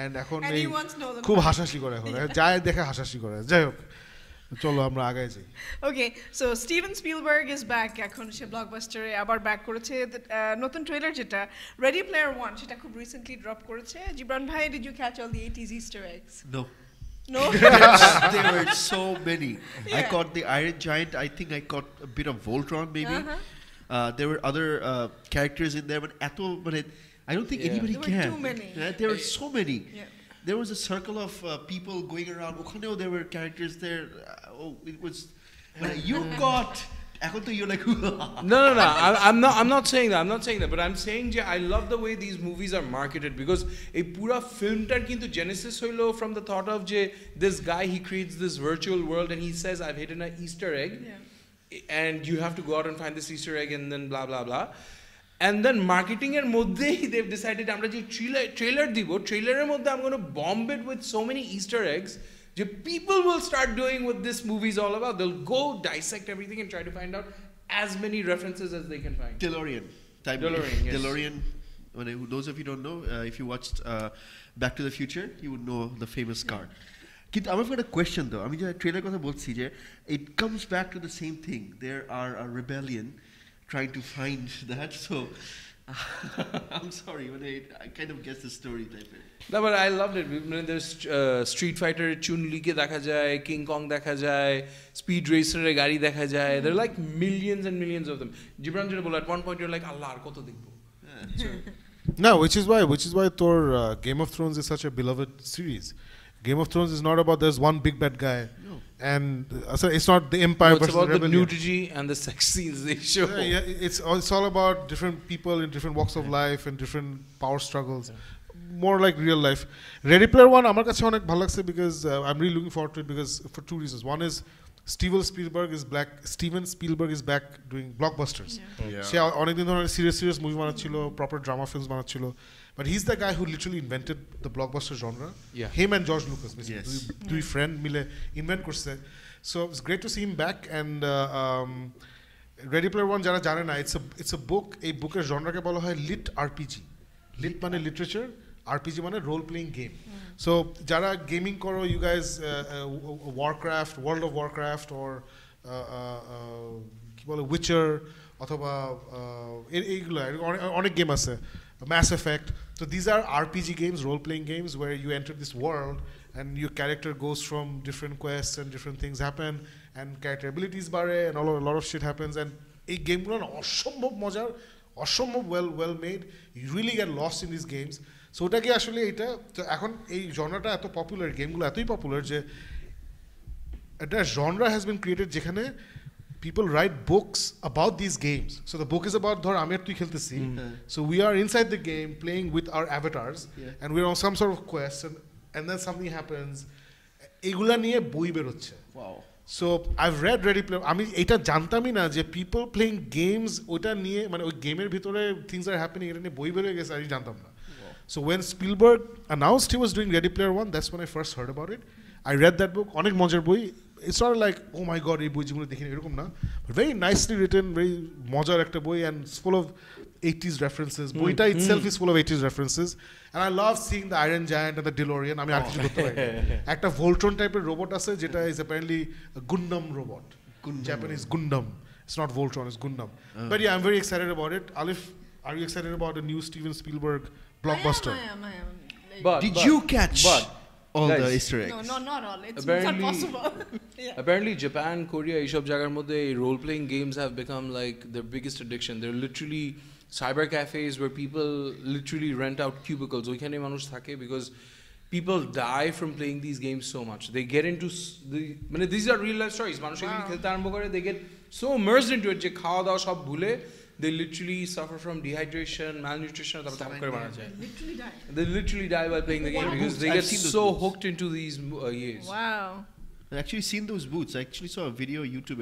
and এখন খুব হাসাহাসি করে, এখন যায় দেখে হাসাহাসি করে. যাই হোক চলো আমরা আগায় যাই. Okay so Steven Spielberg is back, এখন সে ব্লকবাস্টারে আবার ব্যাক করেছে, নতুন ট্রেলার যেটা রেডি প্লেয়ার 1 সেটা খুব রিসেন্টলি ড্রপ করেছে. জিবরান ভাই, did you catch all the 80s Easter eggs? No. There were so many. I caught the Iron Giant. I think I caught a bit of Voltron maybe. There were other characters in there, but I don't think anybody can. There were too many. There were so many. Yeah. There was a circle of people going around. There were characters there. It was you got. You're like no. I'm not saying that. But I'm saying I love the way these movies are marketed, because a pura film tar kintu genesis hoilo from the thought of this guy, he creates this virtual world and he says I've hidden an Easter egg, and you have to go out and find this Easter egg and then blah blah blah. And then marketing er moddhe they've decided amra je trailer dibo, trailer er moddhe I'm going to bomb it with so many Easter eggs people will start doing what this movie is all about. They'll go dissect everything and try to find out as many references as they can find. DeLorean. DeLorean, yes. DeLorean. Those of you don't know, if you watched Back to the Future, you would know the famous car. But I've got a question though. I mean, the trailer কথা বলছি যে it comes back to the same thing. There are a rebellion trying to find that. So I'm sorry, when I kind of guess the story type. No, but I loved it. There's Street Fighter, Chun-Li ke dekha jay, King Kong dekha jay, Speed Racer e gari dekha jay. There are like millions and millions of them. Gibran jeta bolo, at one point you're like, Allah, ar koto dekhbo. No, which is why Thor Game of Thrones is such a beloved series. Game of Thrones is not about there's one big bad guy, and so it's not the empire versus it's about rebellion. the nudity and the sex scenes they show. Yeah, it's all about different people in different walks of life and different power struggles. More like real life. Ready Player One, আমার কাছে অনেক ভালো লাগছে because I'm really looking forward to it because for two reasons. One is Steven Spielberg is back doing blockbusters. সে অনেকদিন ধরে serious movie বানাচ্ছিল, proper drama films বানাচ্ছিল. But he's the guy who literally invented the blockbuster genre. Yeah. Him and George Lucas, basically. Yes. Two friend mile invent korche. So it's great to see him back. And Ready Player One, jara jane na, it's a book. A book er genre ke bola hoy lit RPG. Lit mane literature, RPG mane role playing game. So jara gaming koro, you guys Warcraft, World of Warcraft or ki bole Witcher অথবা এইগুলো অনেক game আছে, Mass Effect. So these are RPG games, role-playing games where you enter this world and your character goes from different quests and different things happen and character abilities bare and a lot of shit happens and এই গেমগুলো না অসম্ভব মজার, অসম্ভব well made. You really get lost in these games. So ওটা কি আসলে এটা এখন এই জনরাটা এত পপুলার, গেমগুলো এতই পপুলার যে একটা genre has been created যেখানে people write books about these games. So the book is about dhor ami ar tui kheltesi. So we are inside the game playing with our avatars and we're on some sort of quest and then something happens. Egula niye boi berochche. Wow. So I've read Ready Player. Ami eta jantami na je people playing games ota niye mane oi game er bhitore things are happening eta niye boi bero geche ami jantam na. So when Spielberg announced he was doing Ready Player One, that's when I first heard about it. I read that book, onek mojar boi. It's not like, oh my god, এই বই জীবনে দেখিনি এরকম না, but very nicely written, very মজার একটা বই and it's full of 80s references. বইটা itself is full of 80s references and I love seeing the Iron Giant and the DeLorean. আমি আর কিছু করতে পারি একটা Voltron টাইপের রোবট আছে যেটা is apparently a Gundam robot. Japanese Gundam. It's not Voltron, it's Gundam. But yeah, I'm very excited about it. Alif, are you excited about the new Steven Spielberg blockbuster? I am. Did you catch all guys, the Easter eggs? No, not all. It's Apparently- not possible. Apparently Japan, Korea, এইসব জায়গার মধ্যে role playing games have become like their biggest addiction. They're literally cyber cafes where people literally rent out cubicles. ওইখানে মানুষ থাকে because people die from playing these games so much. They get into মানে these are real life stories. মানুষ এগুলি খেলতে আরম্ভ করে, they get so immersed into it যে খাওয়া দাওয়া সব ভুলে they literally suffer from dehydration, malnutrition, তারপর ধাপ করে মারা যায়. Literally die. They literally die while playing the game because they I've get seen those so boots. hooked into these years. Wow. I've actually seen those boots. I actually saw a video on YouTube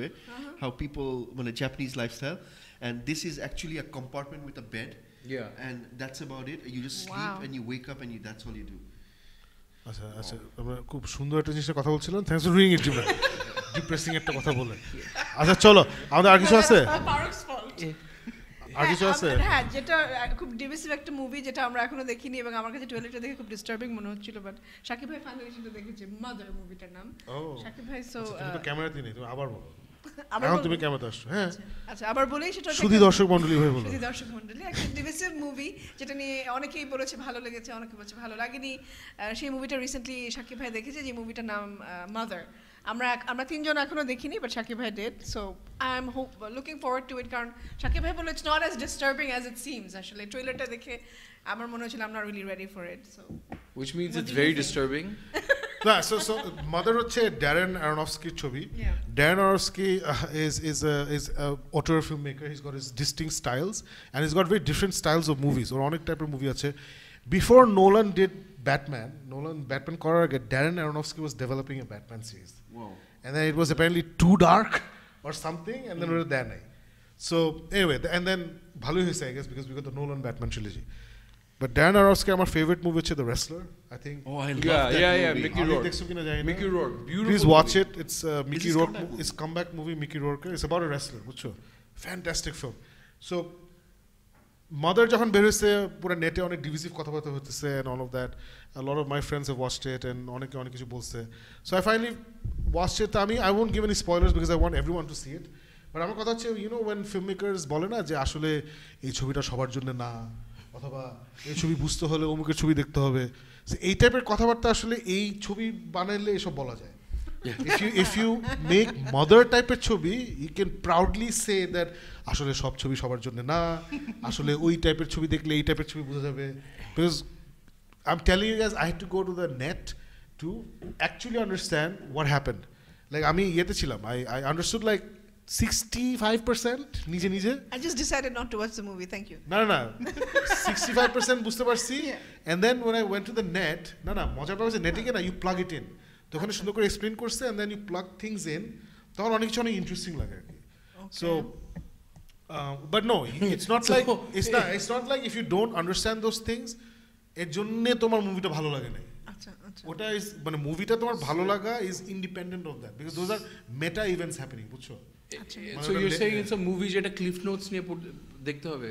how people, well, a Japanese lifestyle, and this is actually a compartment with a bed. Yeah. And that's about it. You just sleep Wow. and you wake up and that's all you do. আচ্ছা আচ্ছা, আমরা খুব সুন্দর একটা জিনিসের কথা বলছিলাম. Thanks for doing it Jibran. Depressing একটা কথা বলে. আচ্ছা চলো, আমাদের আর কিছু আছে? Parok's fault. আর কিছু আছে? হ্যাঁ, যেটা খুব ডিভিসিভ একটা মুভি যেটা আমরা এখনো দেখিনি এবং আমার কাছে টয়লেটে দেখে খুব ডিস্টার্বিং মনে হচ্ছিল, বাট শাকিব ভাই ফাইনালি সেটা দেখেছে, মাদার মুভিটার নাম। শাকিব ভাই সো তুমি তো ক্যামেরাতে নেই, তুমি আবার বলো। আবার এখন তুমি ক্যামেরাতে আসছো। হ্যাঁ আচ্ছা, আবার বলেই সেটা শুধু দর্শক মণ্ডলী হয়ে বলো। শুধু দর্শক মণ্ডলী, একটা ডিভিসিভ মুভি যেটা নিয়ে অনেকেই বলেছে ভালো লেগেছে, অনেকে বলছে ভালো লাগেনি। সেই মুভিটা রিসেন্টলি শাকিব ভাই দেখেছে, যে মুভিটার নাম মাদার। আমরা তিনজন এখনো দেখিনি, বাট শাকিব ভাই did. So I am looking forward to it, কারণ শাকিব ভাই বলে it's not as disturbing as it seems. আসলে ট্রেলারটা দেখে আমার মনে হচ্ছিল I am not really ready for it. So Which means What it's do you very think? disturbing. না, so Mother হচ্ছে Darren Aronofsky's ছবি. Darren Aronofsky is a auteur filmmaker. He's got his distinct styles and he's got very different styles of movies. Or অনেক টাইপের movie আছে. Before Nolan did Batman করার আগে Darren Aronofsky was developing a Batman series. Wow. And then it was apparently too dark or something, and then ওটা দেয় নাই. So anyway, and then ভালোই হয়েছে I guess because we got the Nolan Batman trilogy. But Darren Aronofsky, my favorite movie is The Wrestler, I think. Oh, I love Yeah, that yeah, movie. Mickey Rourke. Mickey Rourke, beautiful. Please watch movie. it. It's Mickey his Rourke. comeback movie. It's comeback movie. Mickey Rourke. It's about a wrestler. বুঝছো? Fantastic film. So, Mother যখন বের হয়েছে পুরো নেটে অনেক ডিভিসিভ কথাবার্তা হতেছে and all of that. A lot of my friends have watched it and অনেকে অনেক কিছু বলছে. So I finally watched it. I won't give any spoilers because I want everyone to see it. But আমার কথা হচ্ছে, you know, when filmmakers বলে না যে আসলে এই ছবিটা সবার জন্য না, অথবা এই ছবি বুঝতে হলে অমুকের ছবি দেখতে হবে, এই টাইপের কথাবার্তা আসলে এই ছবি বানাইলে এসব বলা যায়। If you make Mother টাইপের ছবি, you can proudly say that আসলে সব ছবি সবার জন্য না, আসলে ওই টাইপের ছবি দেখলে এই টাইপের ছবি বোঝা যাবে। Because I'm telling you guys, I had to go to the net to actually understand what happened. Like আমি ইয়েতে ছিলাম, I understood like 65% নিজে নিজে। I just decided not to watch the movie, thank you. না 65% বুঝতে পারছি। And then when I went to the net, না মজাটা হচ্ছে নেটে গিয়ে না you plug it in, তো ওখানে সুন্দর করে এক্সপ্লেন করছে and then you plug things in, তখন অনেক কিছু অনেক ইন্টারেস্টিং লাগে আর কি। So but no, it's not like it's not like if you don't understand those things এর জন্য তোমার মুভিটা ভালো লাগে না। আচ্ছা আচ্ছা। ওটা is মানে মুভিটা তোমার ভালো লাগা is independent of that because those are meta events happening, বুঝছো? So you're saying it's a movie যেটা ক্লিফ নোটস নিয়ে দেখতে হবে?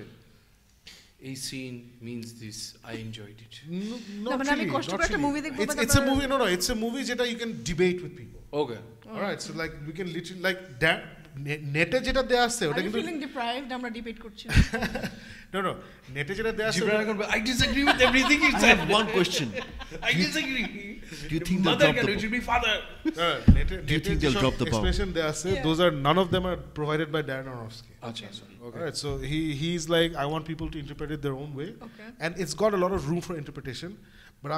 এই scene means this, I enjoyed it. Not মানে আমি really, কষ্ট not করে একটা really. মুভি দেখবো, It's a movie, no, it's a movie যেটা you can debate with people. Okay. All right, so like we can literally like that নেটে যেটা দেয়া আছে ওটা Are you কিন্তু feeling deprived? আমরা ডিবেট করছি। no নেটে যেটা দেয়া আছে Gibran এখন I disagree with everything you I said. have one question. I disagree. Do you think they'll Mother drop can the it should be father. Do you think they'll drop the ball? expression দেয়া আছে, those are none of them are provided by Darren Aronofsky. আচ্ছা All okay. right, so he's like I want people to interpret it their own way, Okay. and it's got a lot of room for interpretation. But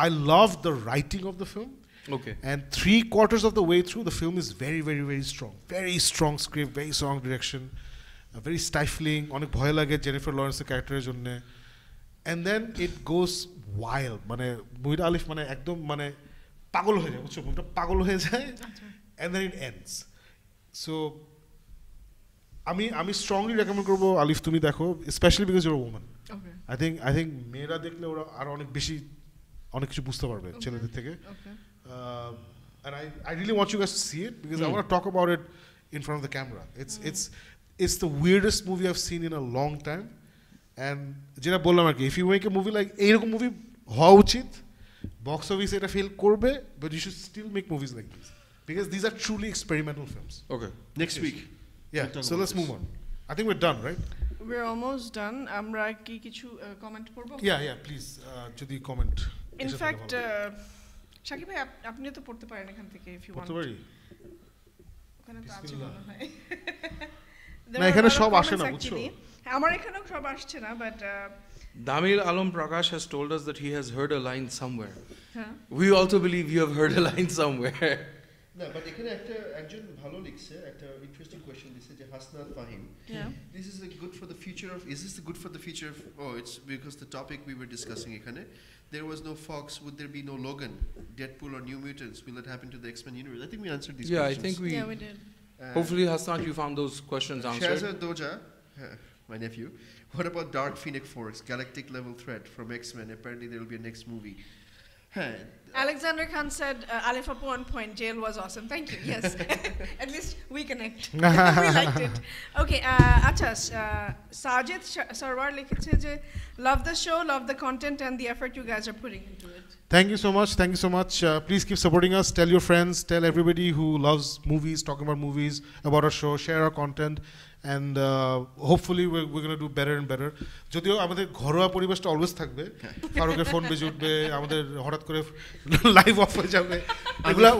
I love the writing of the film. Okay. And 3/4 of the way through, the film is very, very, very strong. Very strong script, very strong direction, very stifling. অনেক ভয় লাগে Jennifer লরেন্সের ক্যারেক্টারের জন্য। And then it goes wild. মানে মুভিটা আলিফ মানে একদম মানে পাগল হয়ে যায়, বুঝছো? মুভিটা পাগল হয়ে যায়, and then it ends. So আমি strongly recommend করবো আলিফ তুমি দেখো, especially because you're a woman. Okay. I think মেয়েরা দেখলে ওরা আরো অনেক বেশি অনেক কিছু বুঝতে পারবে ছেলেদের থেকে। Okay. And I really want you guys to see it because I want to talk about it in front of the camera. It's the weirdest movie I've seen in a long time. And যেটা বললাম আর কি, if you make a movie like এইরকম movie হওয়া উচিত, box office এটা fail করবে, but you should still make movies like this because these are truly experimental films. Okay. Next week. Yeah, We'll talk so about let's this. move on. I think we're done, right? We're almost done. আমরা কি কিছু comment করব? Yeah, please যদি comment In fact, Shakib ভাই আপনি তো পড়তে পারেন এখান থেকে if you want. পড়তে পারি? ওখানে তো আছে মনে হয়। না এখানে সব আসে না, বুঝছো? আমার এখানেও সব আসছে না, but Damil Alam Prakash has told us that he has heard a line somewhere. হ্যাঁ। We also believe you have heard a line somewhere. না বাট এখানে একজন ভালো লিখছে, একটা ইন্টারেস্টিং কোয়েশ্চেন দিছে যে Hasnat Fahim, Yeah. this is good for the future of, is this good for the future of, oh it's because the topic we were discussing এখানে, there was no Fox, would there be no Logan, Deadpool or New Mutants, will that happen to the X-Men universe? I think we answered these Yeah, I questions. think we Yeah, we did. hopefully Hassan you found those questions answered. Shazza Doja, my nephew, what about Dark Phoenix Force, galactic level threat from X-Men, apparently there will be a next movie. Alexander Khan said, Alif Apu on point, jail was awesome. Thank you. Yes. At least we connect. We liked it. Okay, acha, Sajid Sarwar likheche je love the show, love the content and the effort you guys are putting into it. Thank you so much. Please keep supporting us. Tell your friends, tell everybody who loves movies, talking about movies, about our show, share our content. And hopefully we're going to do better and better. যদিও আমাদের ঘরোয়া পরিবেশটা always থাকবে, ফারুকের phone বেজে উঠবে, আমাদের হঠাৎ করে লাইভ অফ হয়ে যাবে, এগুলা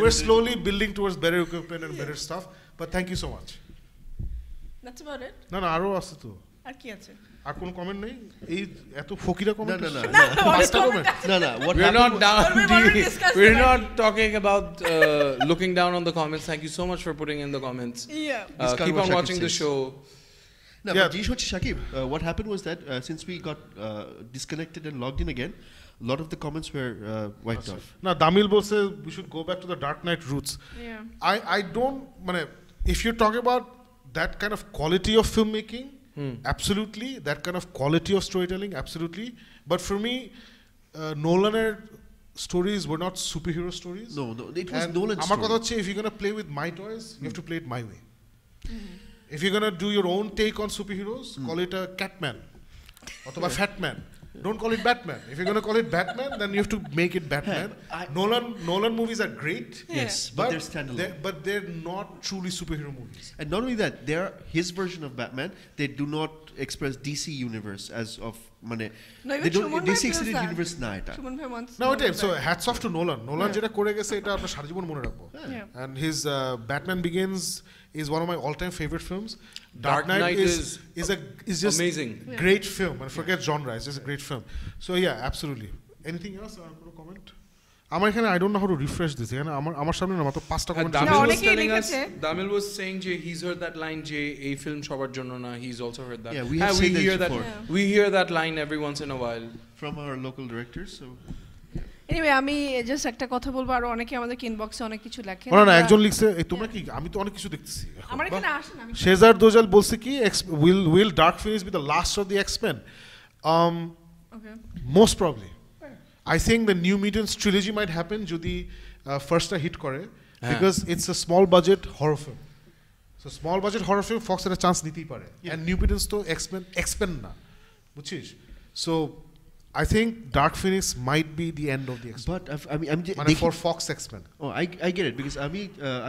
we're slowly building towards better equipment and better stuff, but thank you so much. That's about it. না আরো আছে তো, আর কি আছে? আর কোনো কমেন্ট নেই? এই এত ফকিরা কমেন্ট No. পাঁচটা comment. No, what We're happened not down. We've already discussed We're it. not talking about looking down on the comments. Thank you so much for putting in the comments. Yeah. Discard Keep what on Shakib watching the says. show. No, Yeah. but Jish Shakib, what happened was that since we got disconnected and logged in again, a lot of the comments were wiped off. না দামিল বলছে we should go back to the Dark Knight roots. Yeah. I don't মানে if you're talking about that kind of quality of filmmaking, Absolutely, that kind of quality of storytelling, absolutely. But for me, Nolan's stories were not superhero stories. No, it was And Nolan's আমার কথা story. হচ্ছে, if you're gonna play with my toys, you have to play it my way. If you're gonna do your own take on superheroes, call it a Catman, or Fatman. Don't call it Batman. If you're gonna call it Batman, then you have to make it Batman. Nolan movies are great. Yes, but they're standalone. But they're not truly superhero movies. And not only that, they are his version of Batman. They do not express DC universe as of মানে No, even they don't Shumon DC bhai extended feels that. universe না এটা Shumon bhai wants No, it more is. of So that. hats off to Nolan. Nolan যেটা করে গেছে এটা আমরা সারা জীবন মনে রাখবো. Yeah. And his Batman Begins is one of my all-time favorite films. Dark Knight is just amazing. great film. And forget genre, it's just a great film. So yeah, absolutely. Anything else? কোনো comment? আমার এখানে I don't know how to refresh this. এখানে আমার সামনে না মাত্র 5টা comment. No, Damil was অনেকেই telling us, লিখেছে। Damil was saying যে he's heard that line যে এই film সবার জন্য না, he's also heard that. Yeah, we have seen that hear that. before. Yeah. We hear that line every once in a while. from our local directors. So Anyway, আমি just একটা কথা বলবো, আর অনেকে আমাদের ইনবক্সে অনেক কিছু লেখেন। না একজন লিখছে এই তোমরা কি আমি তো অনেক কিছু দেখতেছি এখন। আমার এখানে আসেন আমি শেজার দোজাল বলছে কি will Dark Phoenix be the last of the X-Men? Okay Most probably. I think the New Mutants trilogy might happen যদি first hit করে, because it's a small budget horror film. So small budget horror film Fox একটা chance নিতেই পারে, and New Mutants তো X-Men না, বুঝছিস? So I think Dark Phoenix might be the end of the X-Men. but I'm মানে for Fox X-Men. Oh, I get it because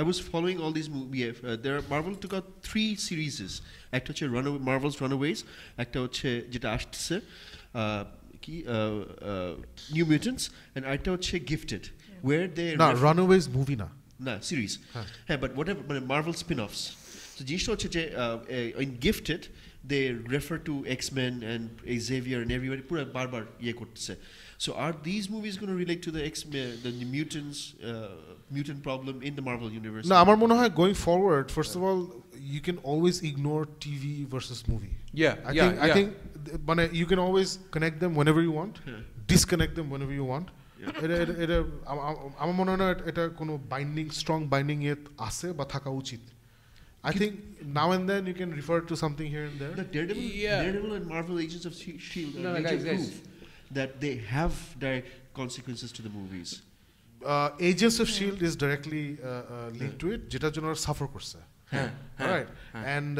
I was following all these movies. There Marvel took out 3 series. একটা হচ্ছে Marvel's Runaways, একটা হচ্ছে যেটা আসছে কি New Mutants, and একটা হচ্ছে Gifted, where they না Runaways movie না series. হ্যাঁ, but whatever, মানে Marvel spin-offs. So জিনিসটা হচ্ছে যে in Gifted they refer to X-Men and Xavier and everybody পুরো বারবার ইয়ে করতেছে. So are these movies going to relate to the X-Men, the mutants, mutant problem in the Marvel universe? না আমার মনে হয় going forward, first of all, you can always ignore TV versus movie. I think মানে you can always connect them whenever you want, disconnect them whenever you want. এটা আমার মনে হয় না এটা কোনো strong binding ইয়ে আছে বা থাকা উচিত. I think now and then you can refer to something here and there. The Daredevil and Marvel Agents of S.H.I.E.L.D. No, major guys. proof that they have direct consequences to the movies. Agents of S.H.I.E.L.D. is directly linked to it, যেটার জন্য ওরা suffer করছে. Right. And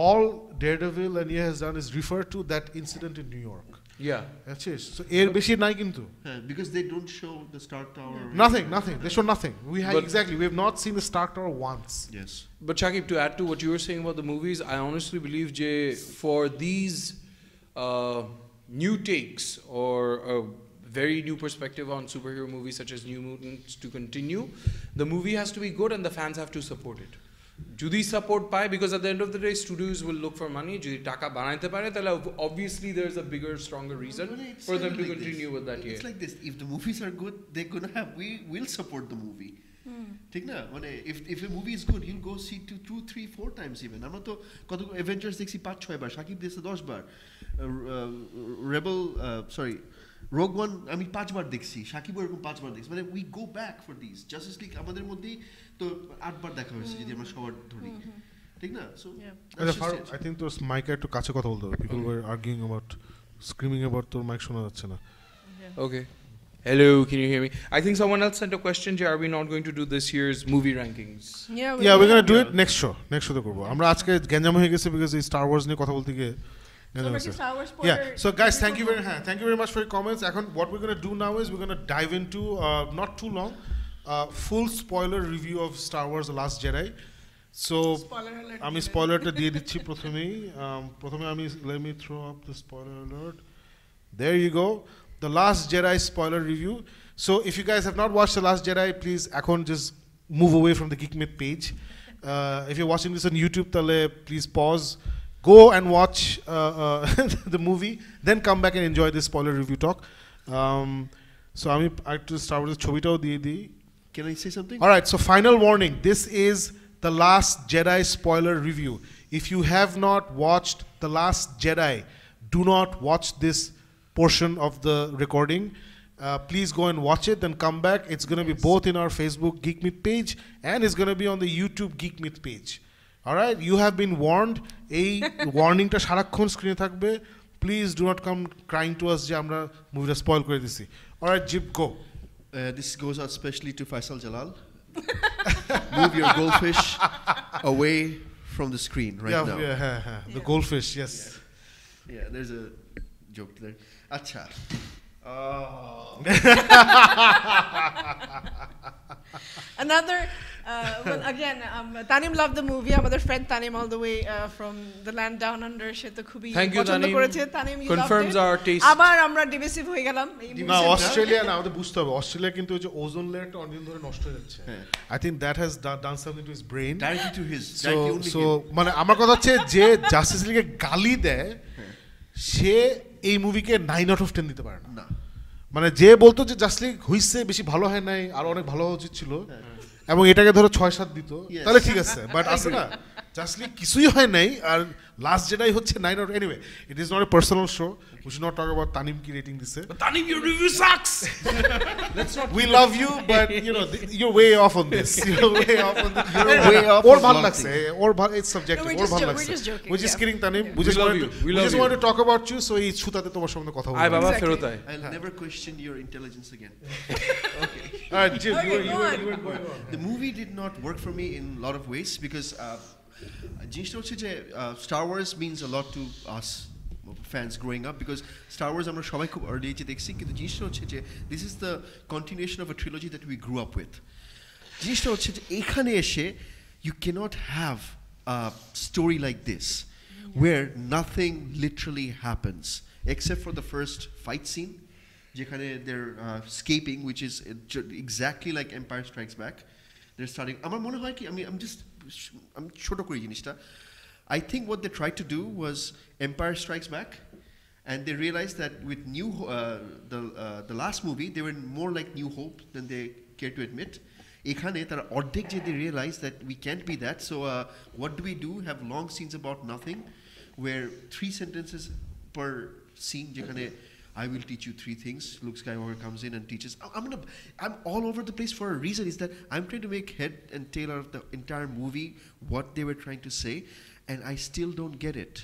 all Daredevil and he has done is refer to that incident in New York. Yeah. That's it. So এর বেশি নাই কিন্তু. Because they don't show the Stark Tower. Nothing. They show nothing. We have not seen the Stark Tower once. Yes. But Shakib, to add to what you were saying about the movies, I honestly believe for these new takes or a very new perspective on superhero movies such as New Mutants to continue, the movie has to be good and the fans have to support it. যদি support পায়, because at the end of the day studios will look for money, যদি টাকা বানাইতে পারে তাহলে obviously there's a bigger stronger reason for them to continue with that. It's like this, if the movies are good, they're going to have, we will support the movie. ঠিক না, মানে if a movie is good, you'll go see 2, 3, 4 times even. আমরা তো কত Avengers দেখছি 5-6 বার, সাকিব দেখছে 10 বার, Rogue One আমি 5 বার দেখছি, সাকিব এরকম 5 বার দেখছি, মানে we go back for these. Justice League আমাদের মধ্যেই তো 8 বার দেখা হয়েছে যদি আমরা সবার ধরি, ঠিক না? So I think তোর মাইকে একটু কাছে কথা বলতে হবে. People were arguing about, screaming about তোর মাইক শোনা যাচ্ছে না. Okay. Hello, can you hear me? I think someone else sent a question. Are we not going to do this year's movie rankings? Yeah, we're going to do it next show. Next show করব. আমরা আজকে গ্যাঞ্জাম হয়ে গেছে because এই Star Wars নিয়ে কথা বলতে গিয়ে so guys, thank you very much for your comments. What we're going to do now is we're going to dive into not too long full spoiler review of Star Wars The Last Jedi. So আমি স্পয়লারটা দিয়ে দিচ্ছি প্রথমে আমি let me throw up the spoiler alert. There you go. The Last Jedi spoiler review. So if you guys have not watched The Last Jedi, please just move away from the Geek Myth page. If you're watching this on YouTube, please pause. Go and watch the movie, then come back and enjoy this spoiler review talk. So I have to start with the chobitao diye di. Can I say something? All right, so final warning. This is The Last Jedi spoiler review. If you have not watched The Last Jedi, do not watch this portion of the recording. Please go and watch it, then come back. It's going to be both in our Facebook Geek Myth page and it's going to be on the YouTube Geek Myth page. Alright you have been warned এই ওয়ার্নিংটা সারাক্ষণ স্ক্রিনে থাকবে please do not come crying to us যে আমরা মুভিটা spoil করে দিছি alright zip go This goes out especially to Faisal Jalal. Move your goldfish away from the screen now. The goldfish, yes. Yeah, there's a joke there. Acha. Another, well, again, Tanim loved the movie. Our friend Tanim all the way from the land down under. Thank you, Tanim. Tanim, you Confirms loved it. our taste. আবার আমরা ডিভিসিভ হয়ে গেলাম না Australia না আমাদের বুঝতে হবে Australia কিন্তু ওই যে ওজোন লেয়ারটা অনেকদিন ধরে নষ্ট হয়ে যাচ্ছে I think that has done something to his brain Directly to his. So মানে আমার কথা হচ্ছে যে জাস্টিস লিগে গালি দেয় সে এই মুভিকে 9 আউট অফ 10 দিতে পারে না মানে যে বলতো যে জাস্টিস লিগ হইছে বেশি ভালো হয় নাই আর অনেক ভালো হওয়া উচিত ছিল এবং এটাকে ধরো 6-7 দিত তাহলে ঠিক আছে বাট আছে না জাস্টিস লিগ কিছুই হয় নাই আর লাস্ট যেটাই হচ্ছে 9 out anyway it is not a personal show we should not talk about Tanim ki rating দিছে Tanim, your review sucks. Let's not. we love you but you know you're way off on this you're way off on this you're way off or on bhal a lot of lagse or it's subjective No, or bhal we're lagse just joking, we're just yeah. kidding Tanim we We just love wanted you. to We we love just you. wanted to talk about you so এই ছুতাতে তোমার সঙ্গে কথা আয় বলবো বাবা Exactly. ফেরত আয় I'll never question your intelligence again. all right Jim Okay, you go were on. going on The movie did not work for me in a lot of ways because জিনিসটা হচ্ছে যে Star Wars means a lot to us fans growing up because Star Wars আমরা সবাই খুব early age দেখছি কিন্তু জিনিসটা হচ্ছে যে this is the continuation of a trilogy that we grew up with জিনিসটা হচ্ছে যে এখানে এসে you cannot have a story like this where nothing literally happens except for the first fight scene যেখানে they're escaping which is exactly like Empire Strikes Back they're starting আমার মনে হয় কি আমি ছোট করি জিনিসটা I think what they tried to do was Empire Strikes Back and they realized that with the last movie they were more like New Hope than they care to admit এখানে তারা অর্ধেক যে they realized that we can't be that so what do we do have long scenes about nothing where 3 sentences per scene যেখানে I will teach you 3 things. Luke Skywalker comes in and teaches. I'm all over the place for a reason. Is that I'm trying to make head and tail out of the entire movie what they were trying to say, and I still don't get it.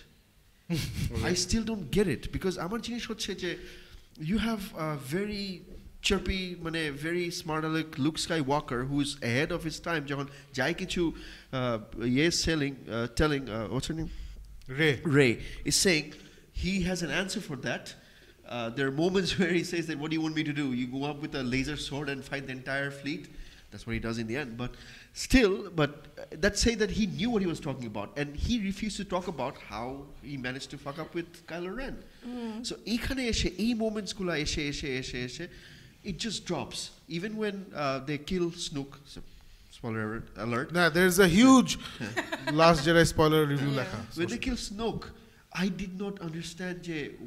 I still don't get it because আমার জিনিস হচ্ছে যে you have a very chirpy মানে very smart aleck Luke Skywalker who is ahead of his time যখন যাই কিছু telling what's her name Ray is saying he has an answer for that. There are moments where he says that, what do you want me to do? You go up with a laser sword and fight the entire fleet? That's what he does in the end. But still, that say that he knew what he was talking about. And he refused to talk about how he managed to fuck up with Kylo Ren. So, এই moments গুলা এসে, it just drops. Even when they kill Snoke. So, spoiler alert. Nah, there's a huge Last Jedi spoiler review লেখা When they kill Snoke, I did not understand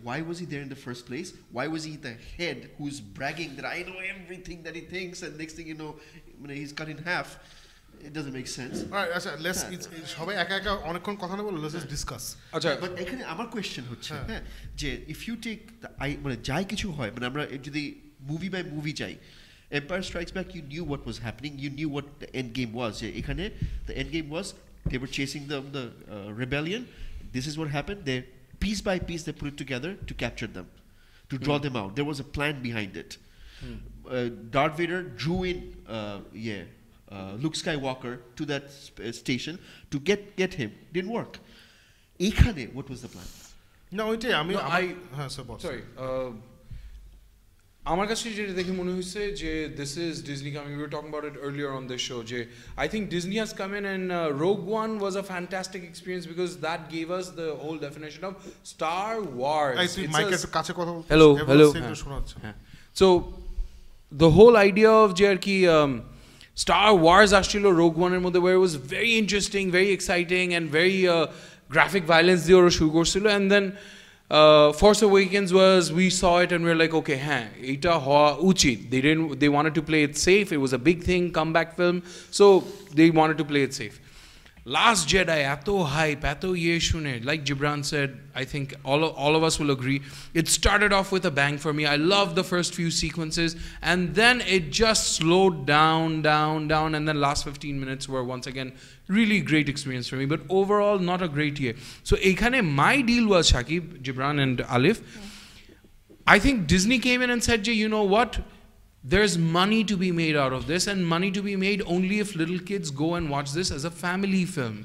why was he there in the first place? Why was he the head who's bragging that I know everything that he thinks and next thing you know he's cut in half? It doesn't make sense. All right, আচ্ছা let's সবাই একা একা অনেকক্ষণ কথা না বলে let's just discuss. আচ্ছা But এখানে আমার কোয়েশ্চেন হচ্ছে হ্যাঁ যে if you take মানে যাই কিছু হয় মানে আমরা যদি মুভি বাই মুভি যাই Empire Strikes Back you knew what was happening you knew what the end game was এখানে the end game was they were chasing the rebellion. This is what happened. They piece by piece they put it together to capture them, to draw them out. There was a plan behind it. Darth Vader drew in Luke Skywalker to that station to get him. Didn't work. Ekhane, what was the plan? না ওইটাই আমি হ্যাঁ sir sorry আমার কাছে যেটা দেখে মনে হয়েছে যে this is Disney coming we were talking about it earlier on this show যে I think Disney has come in and Rogue One was a fantastic experience because that gave us the whole definition of Star Wars এই তুই মাইকের কাছে কথা বল hello শোনা যাচ্ছে so the whole idea of যে আর কি স্টার ওয়ার্স আসছিল রোগ ওয়ানের মধ্যে war was very interesting very exciting and very graphic violence দিয়ে ওরা শুরু করছিল and then Force Awakens was we saw it and we were like okay এটা হওয়া উচিত they wanted to play it safe it was a big thing comeback film so they wanted to play it safe Last Jedi, এত hype, এত ইয়ে শুনে, like Gibran said, I think all of us will agree, it started off with a bang for me. I loved the first few sequences, and then it just slowed down, and then last 15 minutes were once again really great experience for me, but overall not a great year. So ekhane my deal was, Shakib, Gibran and Alif, I think Disney came in and said, you know what, there's money to be made out of this, and money to be made only if little kids go and watch this as a family film.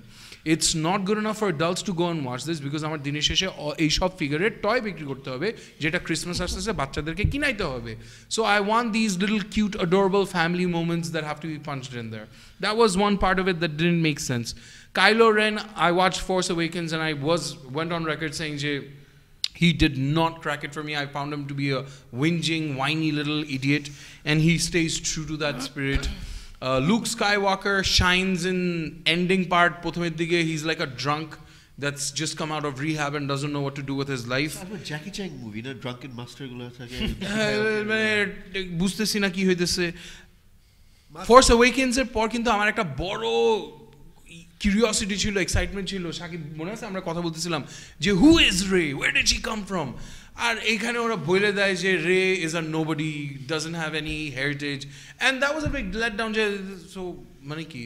It's not good enough for adults to go and watch this, because আমার দিনের শেষে এই সব ফিগারের toy বিক্রি করতে হবে যেটা Christmas আসতেছে বাচ্চাদেরকে কিনাইতে হবে. So I want these little cute adorable family moments that have to be punched in there. That was one part of it that didn't make sense. Kylo Ren, I watched Force Awakens and I went on record saying he did not crack it for me. I found him to be a whinging, whiny little idiot, and he stays true to that spirit. Luke Skywalker shines in ending part. Prothomer dige, he's like a drunk that's just come out of rehab and doesn't know what to do with his life. Jackie Chan movie, na drunken master gulo thake. বুঝতেছি না কি হইতেছে. Force Awakens এর পর কিন্তু আমার একটা বড় কিউরিওসিটি ছিল, এক্সাইটমেন্ট ছিল। সাকিব মনে আছে আমরা কথা বলতেছিলাম যে who is Ray, where did she come from, আর এখানে ওরা বলে দেয় যে Ray is a nobody, doesn't have any heritage, and that was a big let down. যে সো মানে কি,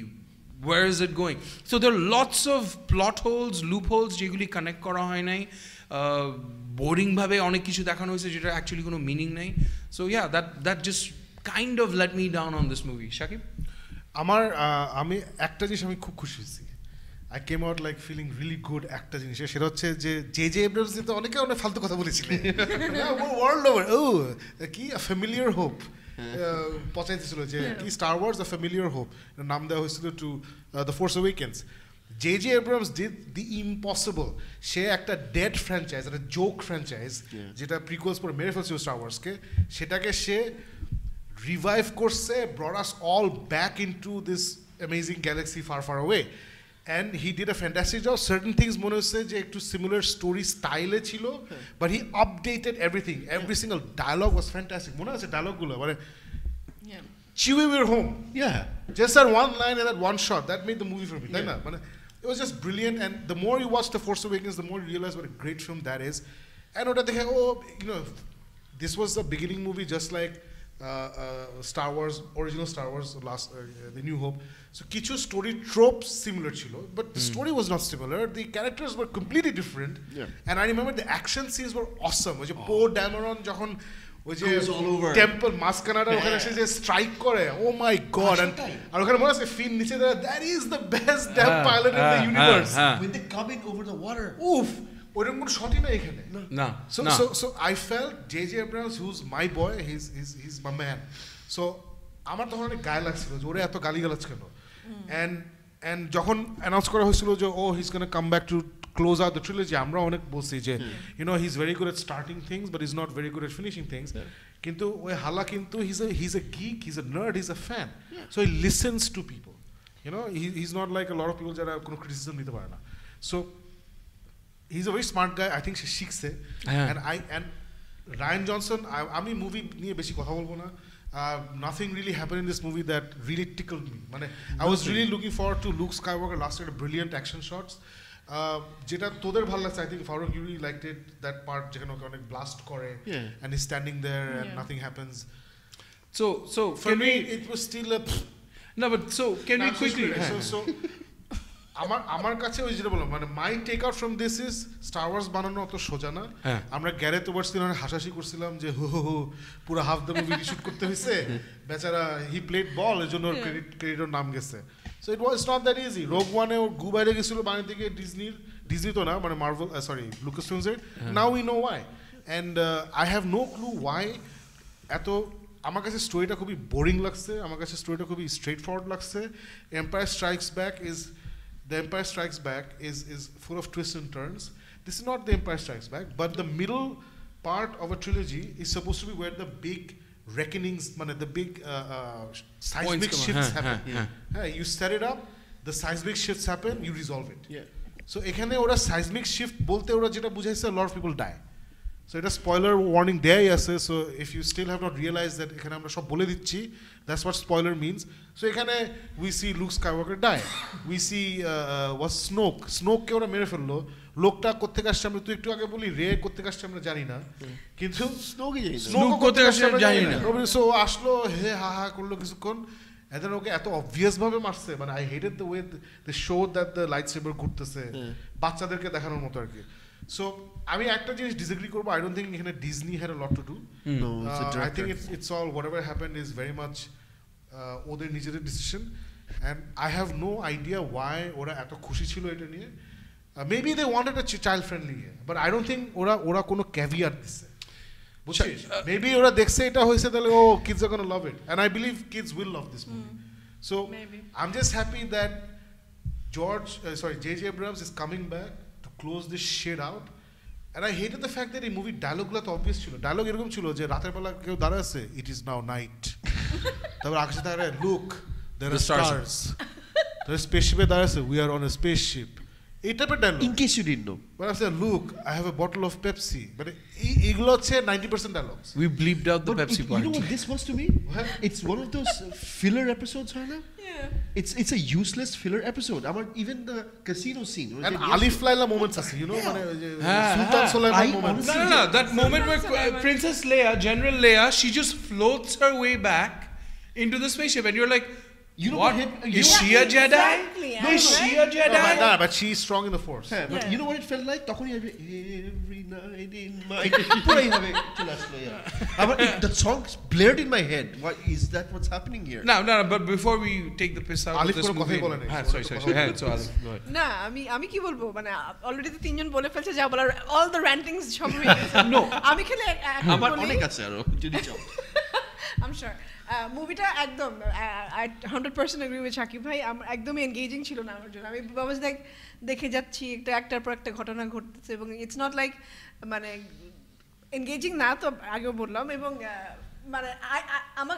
where is it going? So there are lots of plot holes, loopholes যেগুলি কানেক্ট করা হয় নাই, বোরিং ভাবে অনেক কিছু দেখানো হয়েছে যেটা অ্যাকচুয়ালি কোনো মিনিং নেই। So yeah, that just kind of let me down on this movie. Shakib, আমি একটা জিনিস আমি খুব খুশি হয়েছি, I came out like feeling really good. একটা জিনিস সেটা হচ্ছে যে এব্রামস তো অনেকে অনেক ফালতু কথা বলেছিলেন ওয়ার্ল্ড ওভার, ও কি ফ্যামিলিয়ার হোপ পচাইতেছিল যে কি Star Wars the familiar hope নাম দেওয়া হয়েছিল to the Force Awakens. J Abrams did the impossible. সে একটা ডেড ফ্র্যাঞ্চাইজ, একটা জোক ফ্র্যাঞ্চাইজ যেটা প্রিকুয়েলস পরে মেরে ফেলছিল স্টার ওয়ার্সকে, সেটাকে সে revive করছে, brought us all back into this amazing galaxy far far away, and he did a fantastic job. Certain things মনে হচ্ছে যে একটু similar story style ছিল, but he updated everything. Every single dialogue was fantastic. মনে আছে dialogue গুলো মানে Chewie, we're home. Yeah, just that one line and that one shot that made the movie for me. তাই না? মানে it was just brilliant, and the more you watch The Force Awakens, the more you realize what a great film that is. And ওটা দেখে you know, this was the beginning movie just like Star Wars, original Star Wars, The New Hope. So kichu story tropes similar chilo, but the story was not similar. The characters were completely different. And I remember the action scenes were awesome. Oje Poe Dameron jokhon oje temple maskanada okhane eshe je strike kore, oh my god, and ar okhane mone ache Finn niche dara, that is the best damn pilot in the universe. when they come in over the water, oof, ওরকম কোনো শটই না এখানে না। So I felt J Abrams who's my boy, he's my man. So আমার তখন অনেক গায়ে লাগছিল যে ওরে এত গালিগালাজ কেন, অ্যান্ড যখন অ্যানাউন্স করা হয়েছিল যে ও he's gonna come back to close out the trilogy, আমরা অনেক বলছি যে you know he is very good at starting things but is not very good at finishing things, কিন্তু ওই হালা কিন্তু he's a geek, he's a nerd, he's a fan, so he listens to people, you know he is not like a lot of people যারা কোনো criticism নিতে পারে না। So he's a very smart guy. I think she শিখছে, and Ryan Johnson, আমি movie নিয়ে বেশি কথা বলবো না, nothing really happened in this movie that really tickled me. মানে I was really looking forward to Luke Skywalker last year, brilliant action shots, যেটা তোদের ভালো লাগছে, I think Farooq, you really liked it, that part যেখানে ওকে অনেক blast করে and he's standing there and nothing happens. So for me it was still a no, but so can we quickly so আমার কাছে ওই যেটা বললাম, মানে my take out from this is Star Wars বানানো অত সোজা না। আমরা গ্যারেথ ওভার্সিন হাসাহাসি করছিলাম যে হো পুরো হাফ দ্য মুভি রিশুট করতে হয়েছে, বেচারা হি প্লেড বল, এর জন্য ক্রেডিটের নাম গেছে। So it was not that easy. রোগ ওয়ানে ও গু বাইরে গেছিল বানিয়ে থেকে ডিজনি তো না, মানে মার্ভেল, সরি লুকাস ফিল্মসের। Now we know why, and I have no clue why এত। আমার কাছে স্টোরিটা খুবই বোরিং লাগছে, আমার কাছে স্টোরিটা খুবই স্ট্রেট ফরওয়ার্ড লাগছে। Empire strikes back is full of twists and turns. This is not The Empire Strikes Back, but the middle part of a trilogy is supposed to be where the big reckonings, the big seismic shifts happen. You set it up, the seismic shifts happen, you resolve it. So ekhane ora seismic shift bolte ora jeta bujhaise, a lot of people die. So এটা spoiler warning দেয়াই আছে, so if you still have not realized that এখানে আমরা সব বলে দিচ্ছি, that's what spoiler means. So এখানে we see Luke Skywalker die, we see what's Snoke কে ওরা মেরে ফেললো, লোকটা কোত্থেকে আসছে আমরা তুই একটু আগে বলি রে কোত্থেকে আসছে আমরা জানি না, কিন্তু Snoke কোত্থেকে আসছে আমরা জানি না, so আসলো হে হা হা করলো কিছুক্ষণ, and then ওকে এত obvious ভাবে মারছে, মানে I hated the way they showed that the lightsaber ঘুরতেছে বাচ্চাদেরকে দেখানোর মতো আর কি. So আমি একটা জিনিস disagree করবো, I don't think এখানে Disney had a lot to do. No, it's a director. I think it's all whatever happened is very much ওদের নিজেদের decision, and I have no idea why ওরা এত খুশি ছিল এটা নিয়ে. Maybe they wanted a child friendly, but I don't think ওরা কোনো caveat দিছে, বুঝছিস? Maybe ওরা দেখছে এটা হয়েছে তাহলে kids are gonna love it, and I believe kids will love this movie. So Maybe. I'm just happy that J.J. Abrams is coming back to close this shit out. And I hated the fact that এই মুভির ডায়লগুলো তো obvious ছিল, dialogue এরকম ছিল যে রাতের বেলা কেউ দাঁড়ায় আছে, ইট ইজ নাও নাইট, তারপর আকাশে দাঁড়ায় লুক দেয়ার আর স্টার্স, তারপর স্পেসশিপে দাঁড়ায় আছে we are on a spaceship, এই টাইপের dialogue. In case you didn't know. But I said, look, I have a bottle of Pepsi. But এইগুলো হচ্ছে 90% dialogues. We bleeped out the But Pepsi you part. know what this was to me? What? It's one of those filler episodes, Hana. Yeah. It's a useless filler episode. Even the casino scene. And Alif Laila moments আছে, you know, মানে Sultan Sulaiman moments. No, that moment where Princess Leia, General Leia, she just floats her way back into the spaceship, and you're like, You know what? what? Is she a Jedi? Exactly, No, is she a No, Jedi? but she's strong in the Force. হ্যাঁ, but Yeah. you know what it felt like? তখনই every night in my পুরাই হবে চলে আসলো, yeah. আবার the song blared in my head. What is that? What's happening here? No, but before we take the piss out Alif of this কোনো কথাই movie, বলে নাই। sorry. হ্যাঁ, so Alif, go ahead. না আমি কি বলবো, মানে অলরেডি তো তিনজন বলে ফেলছে যা বলার, অল দ্য র্যান্টিংস সব হয়ে গেছে. No. আমি খেলে আমার অনেক আছে আরো যদি চাও। I'm sure. মুভিটা একদম I 100% agree with শাকিব ভাই, একদমই এনগেজিং ছিল না আমার জন্য. আমি বাবাস দেখে যাচ্ছি একটা একটার পর একটা ঘটনা ঘটতেছে, এবং ইটস নট লাইক মানে এনগেজিং না, তো আগেও বললাম. এবং মানে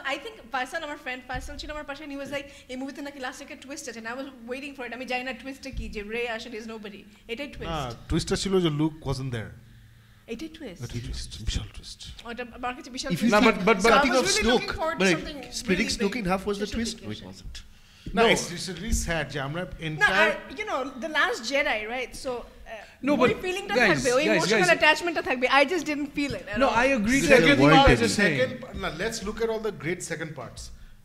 আই থিঙ্ক ফাইসাল, আমার ফ্রেন্ড ফাইসাল ছিল আমার পাশে, হি ওয়াজ লাইক এই মুভিতে নাকি লাস্টে একটা টুইস্ট আছে, I was waiting for it. আমি জানি না টুইস্টটা কি, যে রে আসলে ইজ নোবডি, এটাই টুইস্ট. টুইস্টটা ছিল যে লুক wasn't there. এটাই টুইস্ট, বিশাল টুইস্ট. ওটা আমার কাছে বিশাল If you twist. think, but So I speaking was of really Snoke, looking forward to but something splitting really Snoke big. in half was the Special twist? No, it occasion. wasn't. No, it's really sad যে আমরা No, entire you know, the last Jedi, right? So, No, ওই but feelingটা guys, থাকবে, ওই guys, emotional guys. attachmentটা থাকবে. I just didn't feel it at No, all. I agree to Second everything part you guys is are saying. let's look at all the great second parts.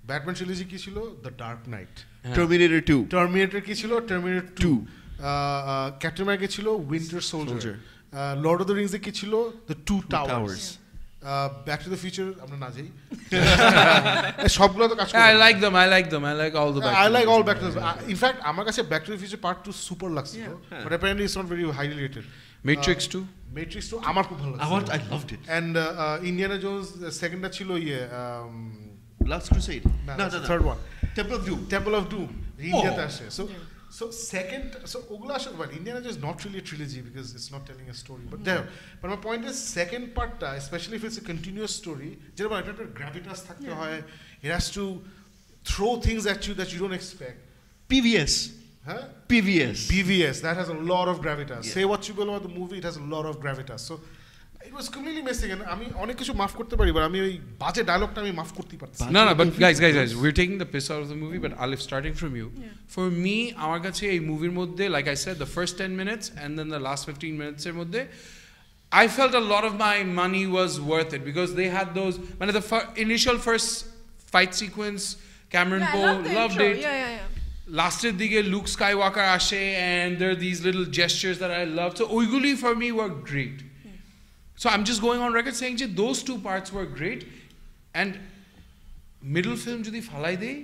Batman trilogy কি ছিল? The Dark Knight. Terminator 2. Terminator কি ছিল? Terminator 2. Captain America ছিল Winter Soldier. Lord of the Rings কি ছিল? The Two Towers. Back to the Future আমরা না যাই, সবগুলো তো কাজ করে. I like them. I like all the back. I like all Back to the in fact আমার কাছে Back to the Future Part 2 super লাগছিল, but apparently it's not very highly rated. Matrix 2. Matrix 2 আমার খুব ভালো লাগছে. I loved it. And Indiana Jones সেকেন্ডটা ছিল Last Crusade. No. third one Temple of Doom. ইন্ডিয়াতে আসে. So second, so ওগুলো আসলে well, Indiana Jones is not really a trilogy because it's not telling a story, but there. But my point is second partটা, especially if it's a continuous story, যেরকম একটা gravitas থাকতে হয়, it has to throw things at you that you don't expect. PVS. Huh? PVS. That has a lot of gravitas. Yeah. Say what you will about the movie, it has a lot of gravitas. So it was completely missing, and আমি অনেক কিছু মাফ করতে পারি, but আমি ওই বাজে ডায়লগটা আমি মাফ করতে পারছি না. No, but guys, we're taking the piss out of the movie, but Alif, starting from you. Yeah. For me, আমার কাছে এই মুভির মধ্যে, like I said, the first 10 minutes and then the last 15 minutes এর মধ্যে, I felt a lot of my money was worth it because they had those, মানে the initial first fight sequence, Cameron Yeah, I Poe, loved the loved intro. it. Yeah. Lasted দিকে Luke Skywalker আসে, and there are these little gestures that I loved. So ওইগুলি for me were great. So I'm just going on record saying যে those two parts were great, and middle film যদি ফালাই দেই,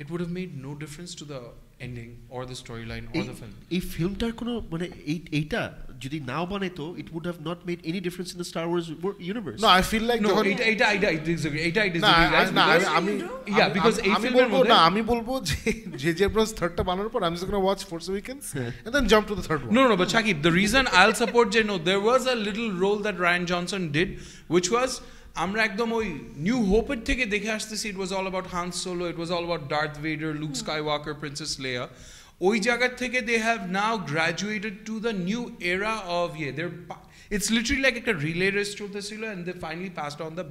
it would have made no difference to the ending or the storyline or the film. এই ফিল্মটার কোনো মানে এইটা যদি নাও বানাইতো, it would have not made any difference in the Star Wars universe. No, I feel like No, যখন I disagree. Guys, because এই আমি ফিল্মের বলবো মধ্যে না, আমি বলবো যে J.J. Abrams থার্ডটা বানানোর পর I'm just going to watch Force Awakens and then jump to the third one. No, but Shakib, the reason I'll support there was a little role that Ryan Johnson did, which was আমরা একদম ওই new হোপের থেকে দেখে আসতেছি, it was all about Han Solo, it was all about Darth Vader, Luke Skywalker, Princess Leia. ওই জায়গা থেকে they have now graduated to the new era of it's literally like a relay race চলতেছিল and they finally passed on the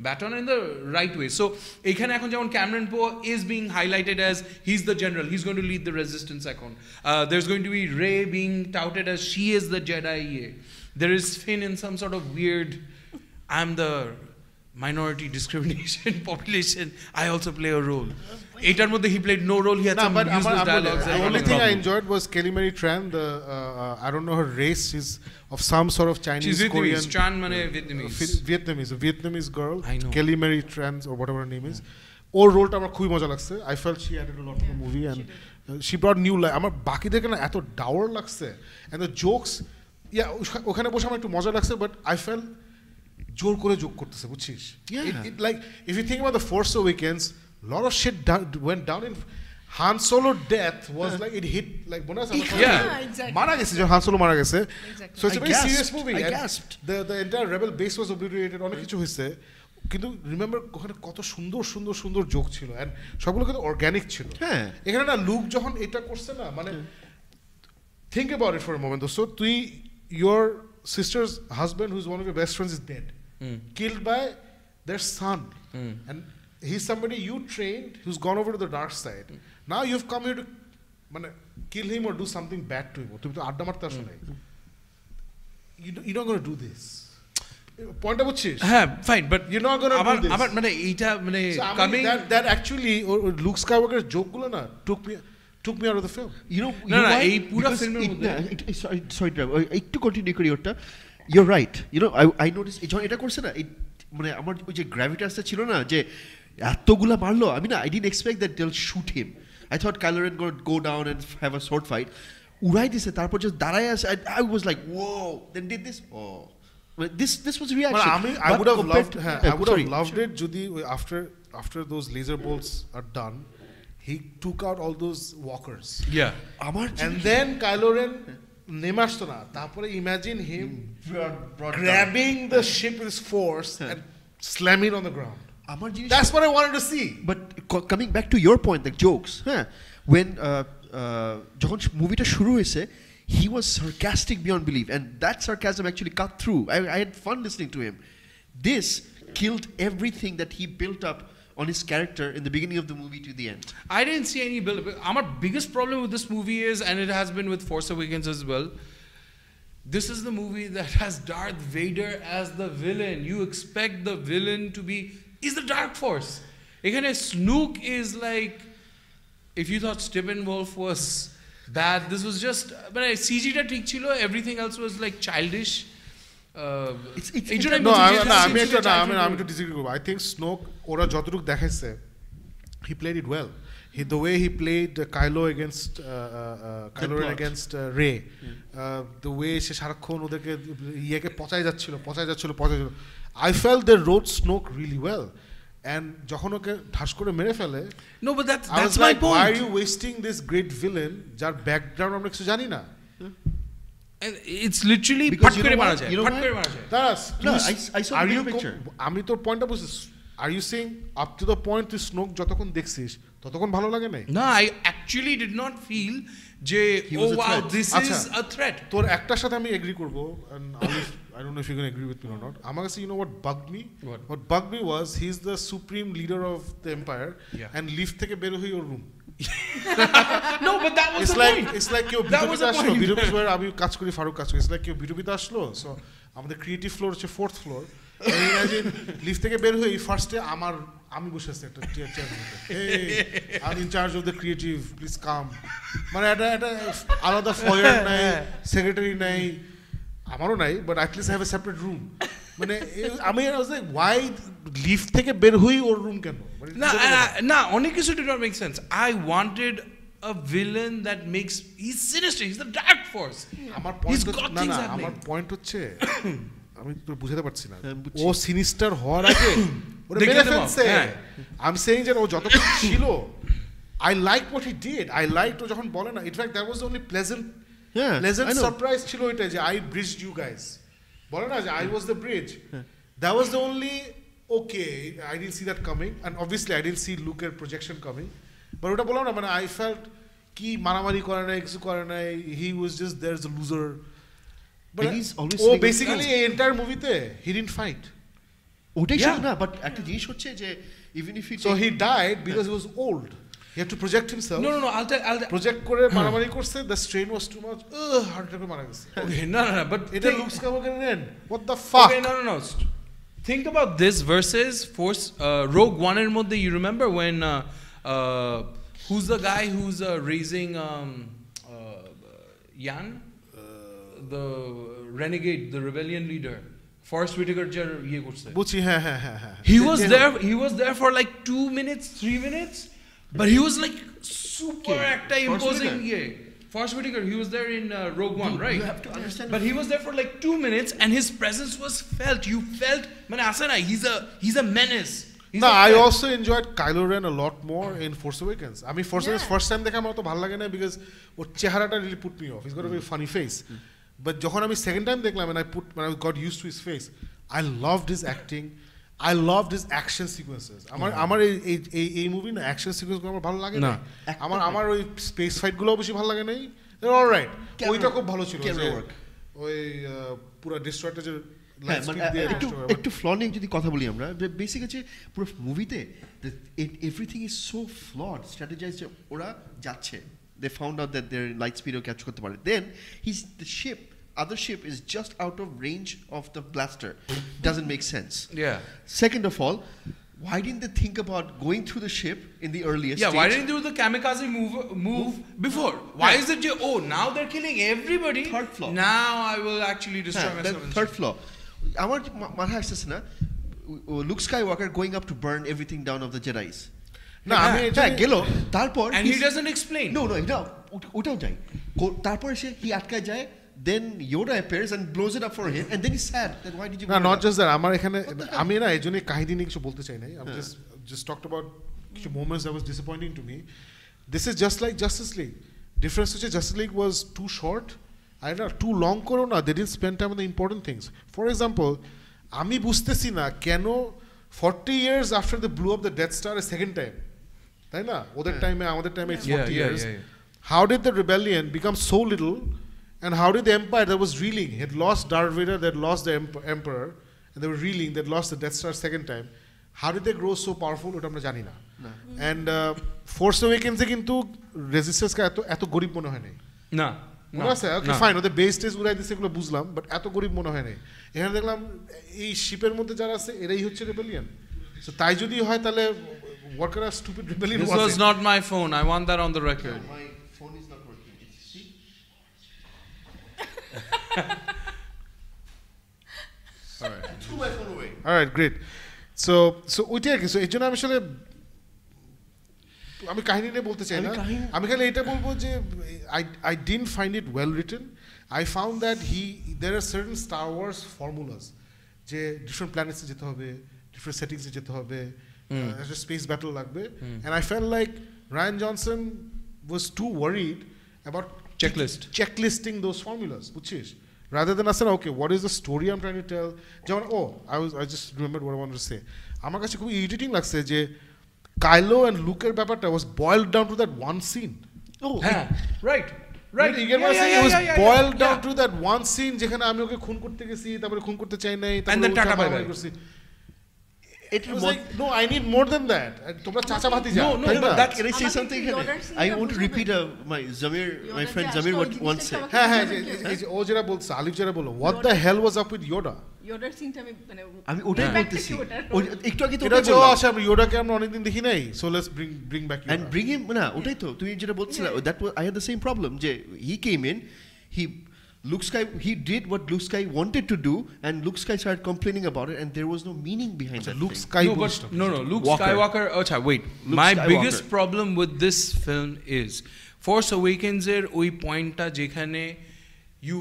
baton in the right way. So এখানে এখন যেমন Cameron Poe is being highlighted as he's the general, he's going to lead the resistance এখন. There's going to be Rey being touted as she is the Jedi. There is Finn in some sort of weird, I'm the minority discrimination population, I also play a role. Etar moddhe he played no role, he had some useless dialogues. The only thing I enjoyed was Kelly Marie Tran, I don't know her race, is of some sort of Chinese, she's Korean. She's Tran mane Vietnamese. A Vietnamese girl, I know. Kelly Marie Tran or whatever her name is. Or role ta amar khubই মজা লাগছে. I felt she added a lot to the movie and she brought new life. আমার বাকিদেরকে না এত dour লাগছে and the jokes, ওখানে বসে আমার একটু মজা লাগছে, but I felt জোর করে যোগ করতেছে, বুঝছিস? It like if you think about the Force Awakens, a lot of shit went down in Han Solo death was like it hit like bonus. Exactly. Mara gese, Han Solo mara gese. So it's a very serious movie. I gasped. The entire rebel base was obliterated. অনেক কিছু হইছে, কিন্তু remember ওখানে কত সুন্দর সুন্দর সুন্দর joke ছিল and সবগুলো কিন্তু অর্গানিক ছিল. এখানে না লুক যখন এটা করছে না, মানে think about it for a moment. So তুই your sister's husband, who's one of your best friends, is dead, killed by their son, and he's somebody you trained who's gone over to the dark side. Now you've come here to kill him or do something bad to him. তুমি তো আড্ডা মারতে আসো নাই. You're not going to do this. Point out বুঝছিস? হ্যাঁ, fine, but you're not going to do this. আমার মানে এইটা মানে coming that actually Luke Skywalker জোকগুলো না took me out of the film. You know why? এই পুরো ফিল্মের মধ্যে sorry একটু কন্টিনিউ করি ওটা. You're right. You know, I noticed যখন এটা করছে না, মানে আমার ওই যে গ্র্যাভিটাসটা ছিল না, যে এতগুলা মারলো, I didn't expect that they'll shoot him. I thought Kylo Ren would go down and have a sword fight. উড়াই দিছে, তারপর just দাঁড়ায় আছে. I was like, whoa, then did this. Oh, this was reaction. I would have loved it যদি after those laser bolts are done, he took out all those walkers. And then Kylo Ren নেমে আসতো না, তারপরে imagine him grabbing the ship with his force and slamming on the ground. That's what I wanted to see. But coming back to your point, the jokes, when যখন মুভিটা শুরু হয়েছে, he was sarcastic beyond belief, and that sarcasm actually cut through. I had fun listening to him. This killed everything that he built up on his character in the beginning of the movie to the end. I didn't see any build. Our biggest problem with this movie is, and it has been with Force Awakens as well, this is the movie that has Darth Vader as the villain. You expect the villain to be the Dark Force. Ekhane Snook is like, if you thought Steppenwolf was bad, this was just, but CG ta thik chilo, everything else was like childish. আমি একটু disagree করব. I think Snoke ওরা যতটুকু দেখাইছে, he played it well. The way he played Kylo Ren against Rey, the way সে সারাক্ষণ ওদেরকে ইয়েকে পচাই যাচ্ছিল. I felt they wrote Snoke really well. And যখন ওকে ঠাস করে মেরে ফেলে, no, but that's my point. Why are you wasting this great villain যার ব্যাকগ্রাউন্ড আমরা কিছু জানি না? And it's literally pat kore mara jay. I saw the picture. আমি তোর পয়েন্টটা বুঝছিস. Are you saying up to the point তুই স্নোক যতক্ষণ দেখছিস ততক্ষণ ভালো লাগে নাই? No, I actually did not feel যে oh wow, this is a threat. তোর একটার সাথে আমি এগ্রি করব, and I don't know if you're going to agree with me or not. আমার কাছে, you know what bugged me? What bugged me was he's the supreme leader of the empire, and lift থেকে বের হই ওর room. No, but that was the point. It's like কেউ বিটুবিতে আসলো, বিটুবিতে আমি কাজ করি, ফারুক কাজ করি. It's like কেউ বিটুবিতে আসলো, so আমাদের ক্রিয়েটিভ ফ্লোর হচ্ছে 4th ফ্লোর. ইমাজিন লিফট থেকে বের হই, ফার্স্টে আমি বসে আছি একটা চেয়ার মধ্যে, I am in charge of the creative, please come. মানে এটা আলাদা ফয়ার নাই, সেক্রেটারি নাই, আমারও নাই, but at least have a separate room. মানে আমি ওয়াই লিফট থেকে বের হই ওর রুম কেন? না অনেক কিছু did not make sense. I wanted a villain that makes, he's sinister, he's the dark force. আমার পয়েন্ট হচ্ছে আমি তোর বুঝাতে পারছি না, ও সিনিস্টার হওয়ার আগে ওরে মেরে ফেলছে. আই এম সেইং যে ও যতক্ষণ ছিল, I liked what he did. I liked ও যখন বলে না, in fact that was the only pleasant surprise ছিল এটা, যে I bridged you guys. বলে না যে I was the bridge. That was the only, okay, I didn't see that coming, and obviously I didn't see Luke's projection coming. But ওটা বললাম না, মানে I felt কি মারামারি করে নাই কিছু করে নাই, he was just there as a loser. But And he's always oh saying- basically এই entire movie-তে he didn't fight. ওটাই Yeah. শুধু না, বাট একটা জিনিস হচ্ছে যে even if he So he died because he was old. He had to project himself. No, I'll tell. Project করে মারামারি করছে, the strain was too much. Heart attack মারা গেছে। Okay, no, but এটা Luke Skywalker end. What the fuck? Okay, no. Think about this versus Rogue One এর মধ্যে. You remember when who's the guy who's raising Yan, the renegade, the rebellion leader, Forrest Whitaker jar ইয়ে করছে. বুঝছি, হ্যাঁ। He was there for like 2 minutes, 3 minutes, but he was like super একটা imposing. Forrest Whitaker, he was there in Rogue One, right? You have to understand. But he was there for like 2 minutes, and his presence was felt. You felt, man, Asana, he's a menace. No, I also enjoyed Kylo Ren a lot more in Force Awakens. I mean, Force Awakens first time দেখা আমার তো ভালো লাগে না because ওর চেহারাটা really put me off. He's got a very funny face. But যখন আমি second time দেখলাম and when I got used to his face, I loved his acting. I loved his action sequences. আমার এই movie না action sequence গুলো আমার ভালো লাগে না। আমার ওই space fight গুলো বেশি ভালো লাগে নাই। They're all right. ওইটা খুব ভালো ছিল। ওই পুরো destroyer যে একটু ফ্লনিং যদি কথা বলি আমরা, বেসিক আছে পুরো মুভিতে এভরিথিং ইজ সো ফ্লড স্ট্র্যাটেজাইজ, ওরা যাচ্ছে, they found out that their light speed catch করতে পারে, then the other ship is just out of range of the blaster. Doesn't make sense. Yeah. Second of all, why didn't they think about going through the ship in the earliest stage? Why didn't they do the kamikaze move before? Why is it now they're killing everybody? Third flaw. Now I will actually destroy myself. Third flaw. আমার মাথায় আসছে না Luke Skywalker going up to burn everything down of the Jedis. না আমি গেল, তারপর and he doesn't explain. No, এটা ওটাও যাই, তারপর সে হি আটকায় যায়, then Yoda appears and blows it up for him, and then he's sad that why did you না not just that, আমার এখানে আমি না এজন্য কাহিনী নিয়ে কিছু বলতে চাই না, I'm just talked about কিছু moments that was disappointing to me. This is just like Justice League. Difference হচ্ছে Justice League was too short. I don't know, too long করো না, they didn't spend time on the important things. For example, আমি বুঝতেছি না কেন 40 years after they blew up the Death Star a second time, তাই না, ওদের টাইমে আমাদের টাইমে it's 40 years. How did the rebellion become so little, and how did the empire that was reeling, had lost Darth Vader, that lost the emperor, and they were reeling, that lost the Death Star second time, how did they grow so powerful? ওটা আমরা জানি না। And Force Awakens এ কিন্তু Resistance কে এত গরিব মনে হয় নাই। না ওকে ফাইন, ওদের বেস টেস উড়াই দিচ্ছে এগুলো বুঝলাম, বাট এত গরিব মনে হয় নাই। এখানে দেখলাম এই শিপের মধ্যে যারা আছে এরাই হচ্ছে রেবেলিয়ন। সো তাই যদি হয় তাহলে what kind of stupid rebellion was it? This was not my phone. I want that on the record. My phone is not working. See? All right. I threw my phone away. All right, great. So ওইটাই আর কি। So এই জন্য আমি আসলে আমি কাহিনী নিয়ে বলতে চাই না, আমি খালি এটা বলবো যে I didn't find it well written. I found that there are certain Star Wars formulas যে different planets এ যেতে হবে, different settings এ যেতে হবে, একটা space battle লাগবে, and I felt like Rian Johnson was too worried about checklisting those formulas, বুঝছিস, rather than asking, okay, what is the story I'm trying to tell? যেমন I just remembered what I wanted to say. আমার কাছে খুব irritating লাগছে যে Kylo and Luke's ব্যাপারটা was boiled down to that one scene. Right. You get what I'm saying? It was boiled down to that one scene যেখানে আমি ওকে খুন করতে গেছি, তারপরে খুন করতে চাই নাই, তারপরে টাটা বাই বাই করছি। It was like, no, I need more than that. তোমরা চাচা ভাতি যাও। No, but can I say something? I want to repeat my friend Zamir what once said. হ্যাঁ ও যেটা বলছে, আলিফ যেটা বললো, what the hell was up with Yoda? Yodaর সিনটা আমি ওটাই বলতেছি, একটু আগে তো এটা যে আসলে আমরা Yoda-কে আমরা অনেকদিন দেখি নাই, so let's bring back Yoda. And bring him, না ওটাই তো তুমি যেটা বলছিলে, that was I had the same problem যে he came in, he did what Luke Sky wanted to do, and Luke Sky started complaining about it, and there was no meaning behind that. Luke Sky Luke Skywalker. Wait. My biggest problem with this film is Force Awakens er oi point ta jekhane you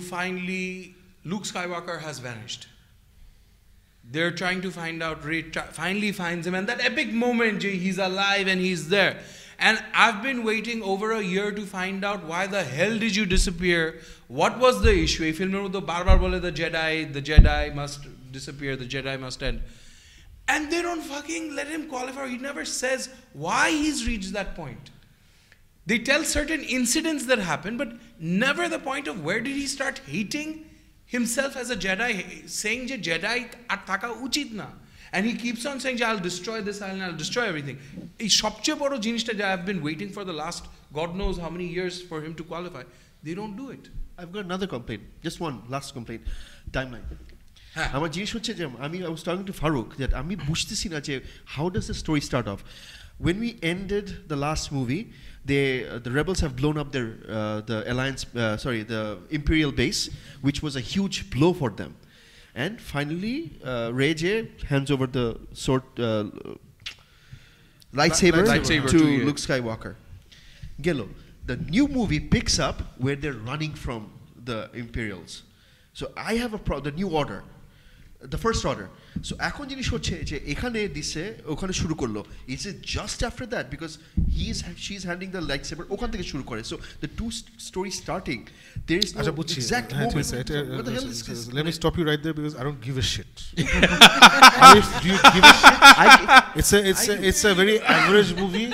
Luke Skywalker has vanished. They're trying to find out, Rey finally finds him, and that epic moment, he's alive and he's there. And I've been waiting over a year to find out why the hell did you disappear? What was the issue? If you know the barbar bole the Jedi must disappear, the Jedi must end. And they don't fucking let him qualify. He never says why he's reached that point. They tell certain incidents that happen, but never the point of where did he start hating himself as a Jedi, saying je Jedi ar thaka uchit na. And he keeps on saying, I'll destroy this island, I'll destroy everything. এই সবচেয়ে বড় জিনিসটা যে I've been waiting for the last God knows how many years for him to qualify. They don't do it. I've got another complaint. Just one last complaint. Timeline. হ্যাঁ। আমার জিনিস হচ্ছে যে I was talking to Farooq that আমি বুঝতেছি না যে how does the story start off? When we ended the last movie, the rebels have blown up their the alliance the Imperial base, which was a huge blow for them. And finally, Rey hands over the sword, lightsaber to Luke Skywalker. Gelo, the new movie picks up where they're running from the Imperials. So I have the new order, the first order. So এখন জিনিস হচ্ছে যে এখানে দিছে ওখানে শুরু করলো. Is it just after that? Because she's handing the lightsaber ওখান থেকে শুরু করে. So the two stories starting, there is no exact moment. What the hell is this? Let me stop you right there because I don't give a shit. Do you give a shit? It's a very average movie.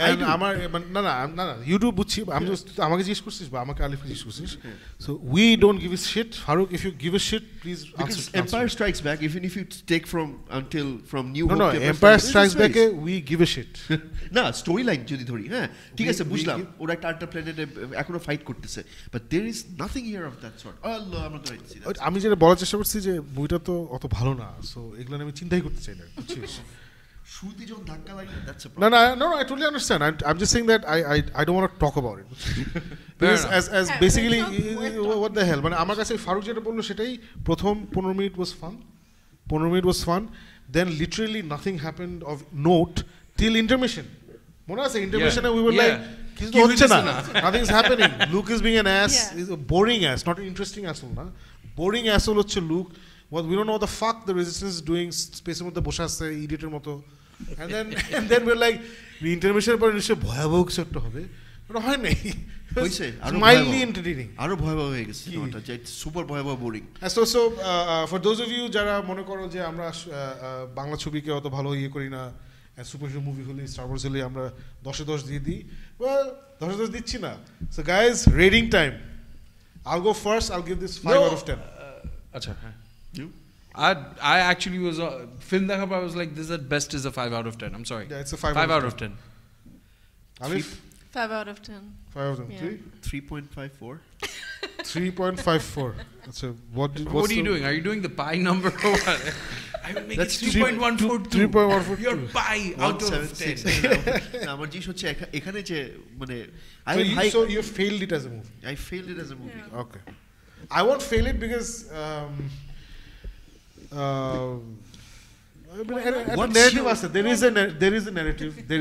And আমার না you do বুঝছি আমি আমাকে জিজ্ঞেস করছিস বা আমাকে আলিফ জিজ্ঞেস করছিস so we don't give a shit Farooq if you give a shit please answer. Empire Strikes Back even if you take from New Hope no Empire Strikes Back we give a shit না স্টোরিলাইন যদি ধরি হ্যাঁ ঠিক আছে বুঝলাম ওরা একটা আরেকটা প্ল্যানেটে এখনো ফাইট করতেছে but there is nothing here of that sort. আল্লাহ আমরা তো রাইছি আমি যেটা বলার চেষ্টা করছি যে মুভিটা তো অত ভালো না so এগুলো আমি চিন্তাই করতে চাই না বুঝছিস শুরুতে যখন ধাক্কা লাগে that's a problem. No I totally understand. I'm just saying that I don't want to talk about it because as basically what the hell মানে আমার কাছে ফারুক যেটা বললো সেটাই প্রথম 15 minute was fun then literally nothing happened of note till intermission মনে আছে intermission we were like কিছু হচ্ছে না nothing is happening. Luke is being an ass. He's a boring ass, not an interesting asshole না boring asshole হচ্ছে Luke. Well, we don't know what the fuck the resistance is doing space এর মধ্যে বসে আছে ইডিয়েটের মতো and then we're like intermission পরে নিশ্চয় ভয়াবহ কিছু একটা হবে ওটা হয় নাই হইছে mildly entertaining আরো ভয়াবহ হয়ে গেছে ওটা যে সুপার ভয়াবহ boring so for those of you যারা মনে করো যে আমরা বাংলা ছবিকে অত ভালো ইয়ে করি না সুপারহিরো মুভি হলে স্টার ওয়ার্স হলে আমরা 10/10 দিয়ে দিই well 10/10 দিচ্ছি না so guys rating time I'll go first. I'll give this 5 out of 10 আচ্ছা হ্যাঁ you I actually was film dekha I was like this at best is a 5 out of 10. I'm sorry. Yeah, it's a 5 out of 10. Alif 5 out of 10. 5 out of 10. 3.54. 3.54. That's a what are you doing? Are you doing the pi number or what? I will make That's it 3.142. 3.142. Your pi out of 10. আমার জিনিস হচ্ছে এখানে যে মানে so you failed it as a movie. I failed it as a movie. Yeah. Okay. I won't fail it because there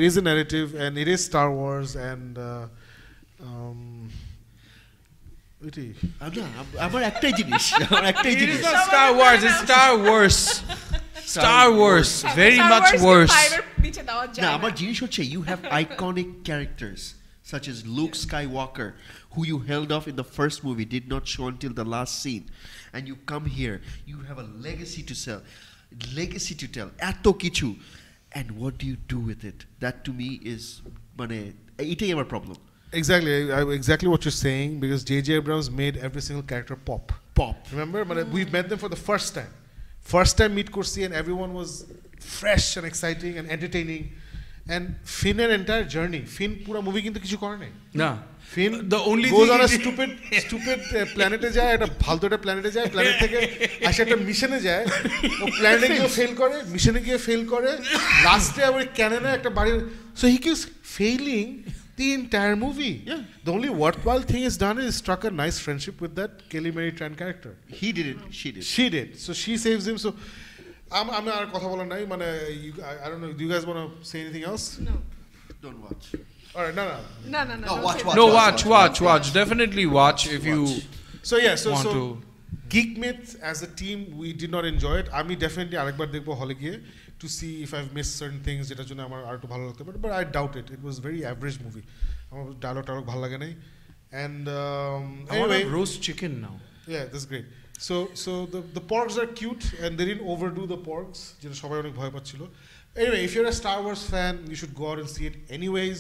is a narrative and it is Star Wars and আমার একটাই জিনিস It is not Star Wars, it's Star Wars. Star Wars, very much worse. না আমার জিনিস হচ্ছে you have iconic characters such as Luke Skywalker who you held off in the first movie, did not show until the last scene, and you come here, you have a legacy to tell এত কিছু, and what do you do with it? That to me is মানে এটাই আমার problem. Exactly what you're saying, because J.J. Abrams made every single character pop. Remember, we met them for the first time meet করছি and everyone was fresh and exciting and entertaining. And Finn's entire journey, Finn পুরো movie কিন্তু কিছু করে নাই না Finn the only goes on a stupid প্ল্যানেটে যায়, একটা ফালতু একটা প্ল্যানেটে যায়, প্ল্যানেট থেকে আসে একটা মিশনে যায়, ও প্ল্যানেটে গিয়ে ফেল করে, মিশনে গিয়ে ফেল করে, লাস্টে আবার ক্যাননে একটা বাড়ি, so he keeps failing the entire movie. Yeah. The only worthwhile thing he's done is struck a nice friendship with that Kelly Marie Tran character. He didn't, she did. So she saves him. So আমি আর কথা বলার নাই মানে I don't know, do you guys want to say anything else? No. Don't watch. All right, no, watch. Definitely watch if you so want to. Geek Myth as a team, we did not enjoy it. আমি definitely আরেকবার দেখবো হলে গিয়ে to see if I've missed certain things যেটার জন্য আমার আর একটু ভালো লাগতে পারে, but I doubt it. It was very average movie. আমার ডায়লগ ভালো লাগে নাই, and I want to roast chicken now. Yeah, that's great. So the porgs are cute and they didn't overdo the porgs যেটা সবাই অনেক ভয় পাচ্ছিল. Anyway, if you're a Star Wars fan, you should go out and see it anyways.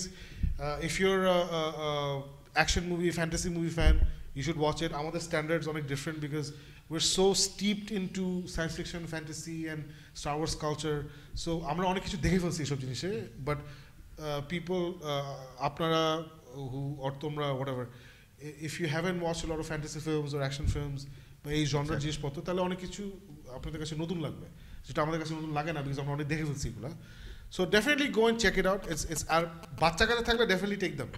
If you're a action movie, fantasy movie fan, you should watch it. Our standards are different because we're so steeped into science fiction, fantasy, and Star Wars culture. So আমরা অনেক কিছু দেখে ফেলছি এসব জিনিসে, but people, আপনারা who or তোমরা whatever, if you haven't watched a lot of fantasy films or action films বা এই genre জিনিসপত্র, তাহলে অনেক কিছু আপনাদের কাছে নতুন লাগবে, যেটা আমাদের কাছে নতুন লাগে না because আমরা অনেক দেখে ফেলছি এগুলা. So definitely go and check it out. It's আর বাচ্চা কাছে থাকলে definitely take them.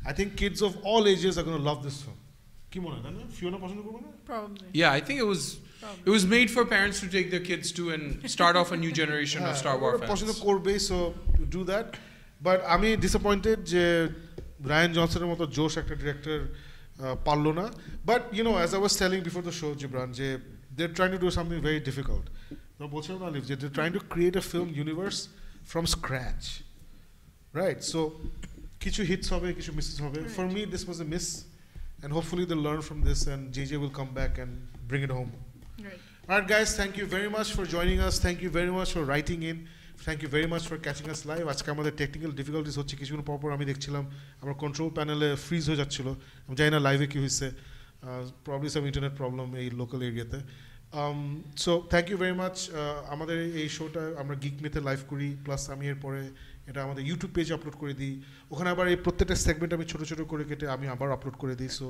I think kids of all ages are going to love this film. কি মনে হয় না? ফিওনা পছন্দ করবে না? Probably. Yeah, I think it was made for parents to take their kids to and start off a new generation of Star Wars fans. পছন্দ করবে, so do that. But আমি disappointed যে রায়ান জনসনের মতো জোশ একটা ডিরেক্টর পারলো না. But you know, as I was telling before the show, Gibran, যে they're trying to do something very difficult. No, বলছিলাম না Alif, যে they're trying to create a film universe from scratch. Right? So কিছু hits হবে, কিছু misses হবে. For me, this was a miss. And hopefully they'll learn from this and JJ will come back and bring it home. Right. Alright guys, thank you very much for joining us. Thank you very much for writing in. Thank you very much for catching us live. আজকে আমাদের technical difficulties হচ্ছে, কিছুক্ষণ পর আমি দেখছিলাম আমার control প্যানেলে fridge হয়ে যাচ্ছিল. আমি জানি না লাইভে কি হয়েছে, প্রবলি সাম ইন্টারনেট প্রবলেম এই লোকাল এরিয়াতে. So thank you very much. আমাদের এই শোটা আমরা গিক মিথে লাইভ করি, প্লাস আমি এরপরে এটা আমাদের ইউটিউব পেজে আপলোড করে দিই. ওখানে আবার এই প্রত্যেকটা সেগমেন্ট আমি ছোটো ছোটো করে কেটে আমি আবার আপলোড করে দিই. So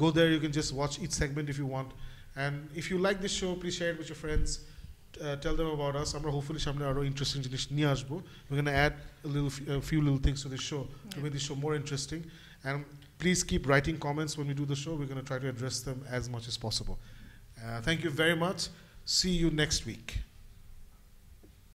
go there, you can just watch each segment if you want. And if you like this show, please share it with your friends. Tell them about us. আমরা hopefully সামনে আরো ইন্টারেস্টিং জিনিস নিয়ে আসবো. We're going to add a few little things to this show to make this show more interesting. And please keep writing comments when we do the show. We're going to try to address them as much as possible. Thank you very much. See you next week.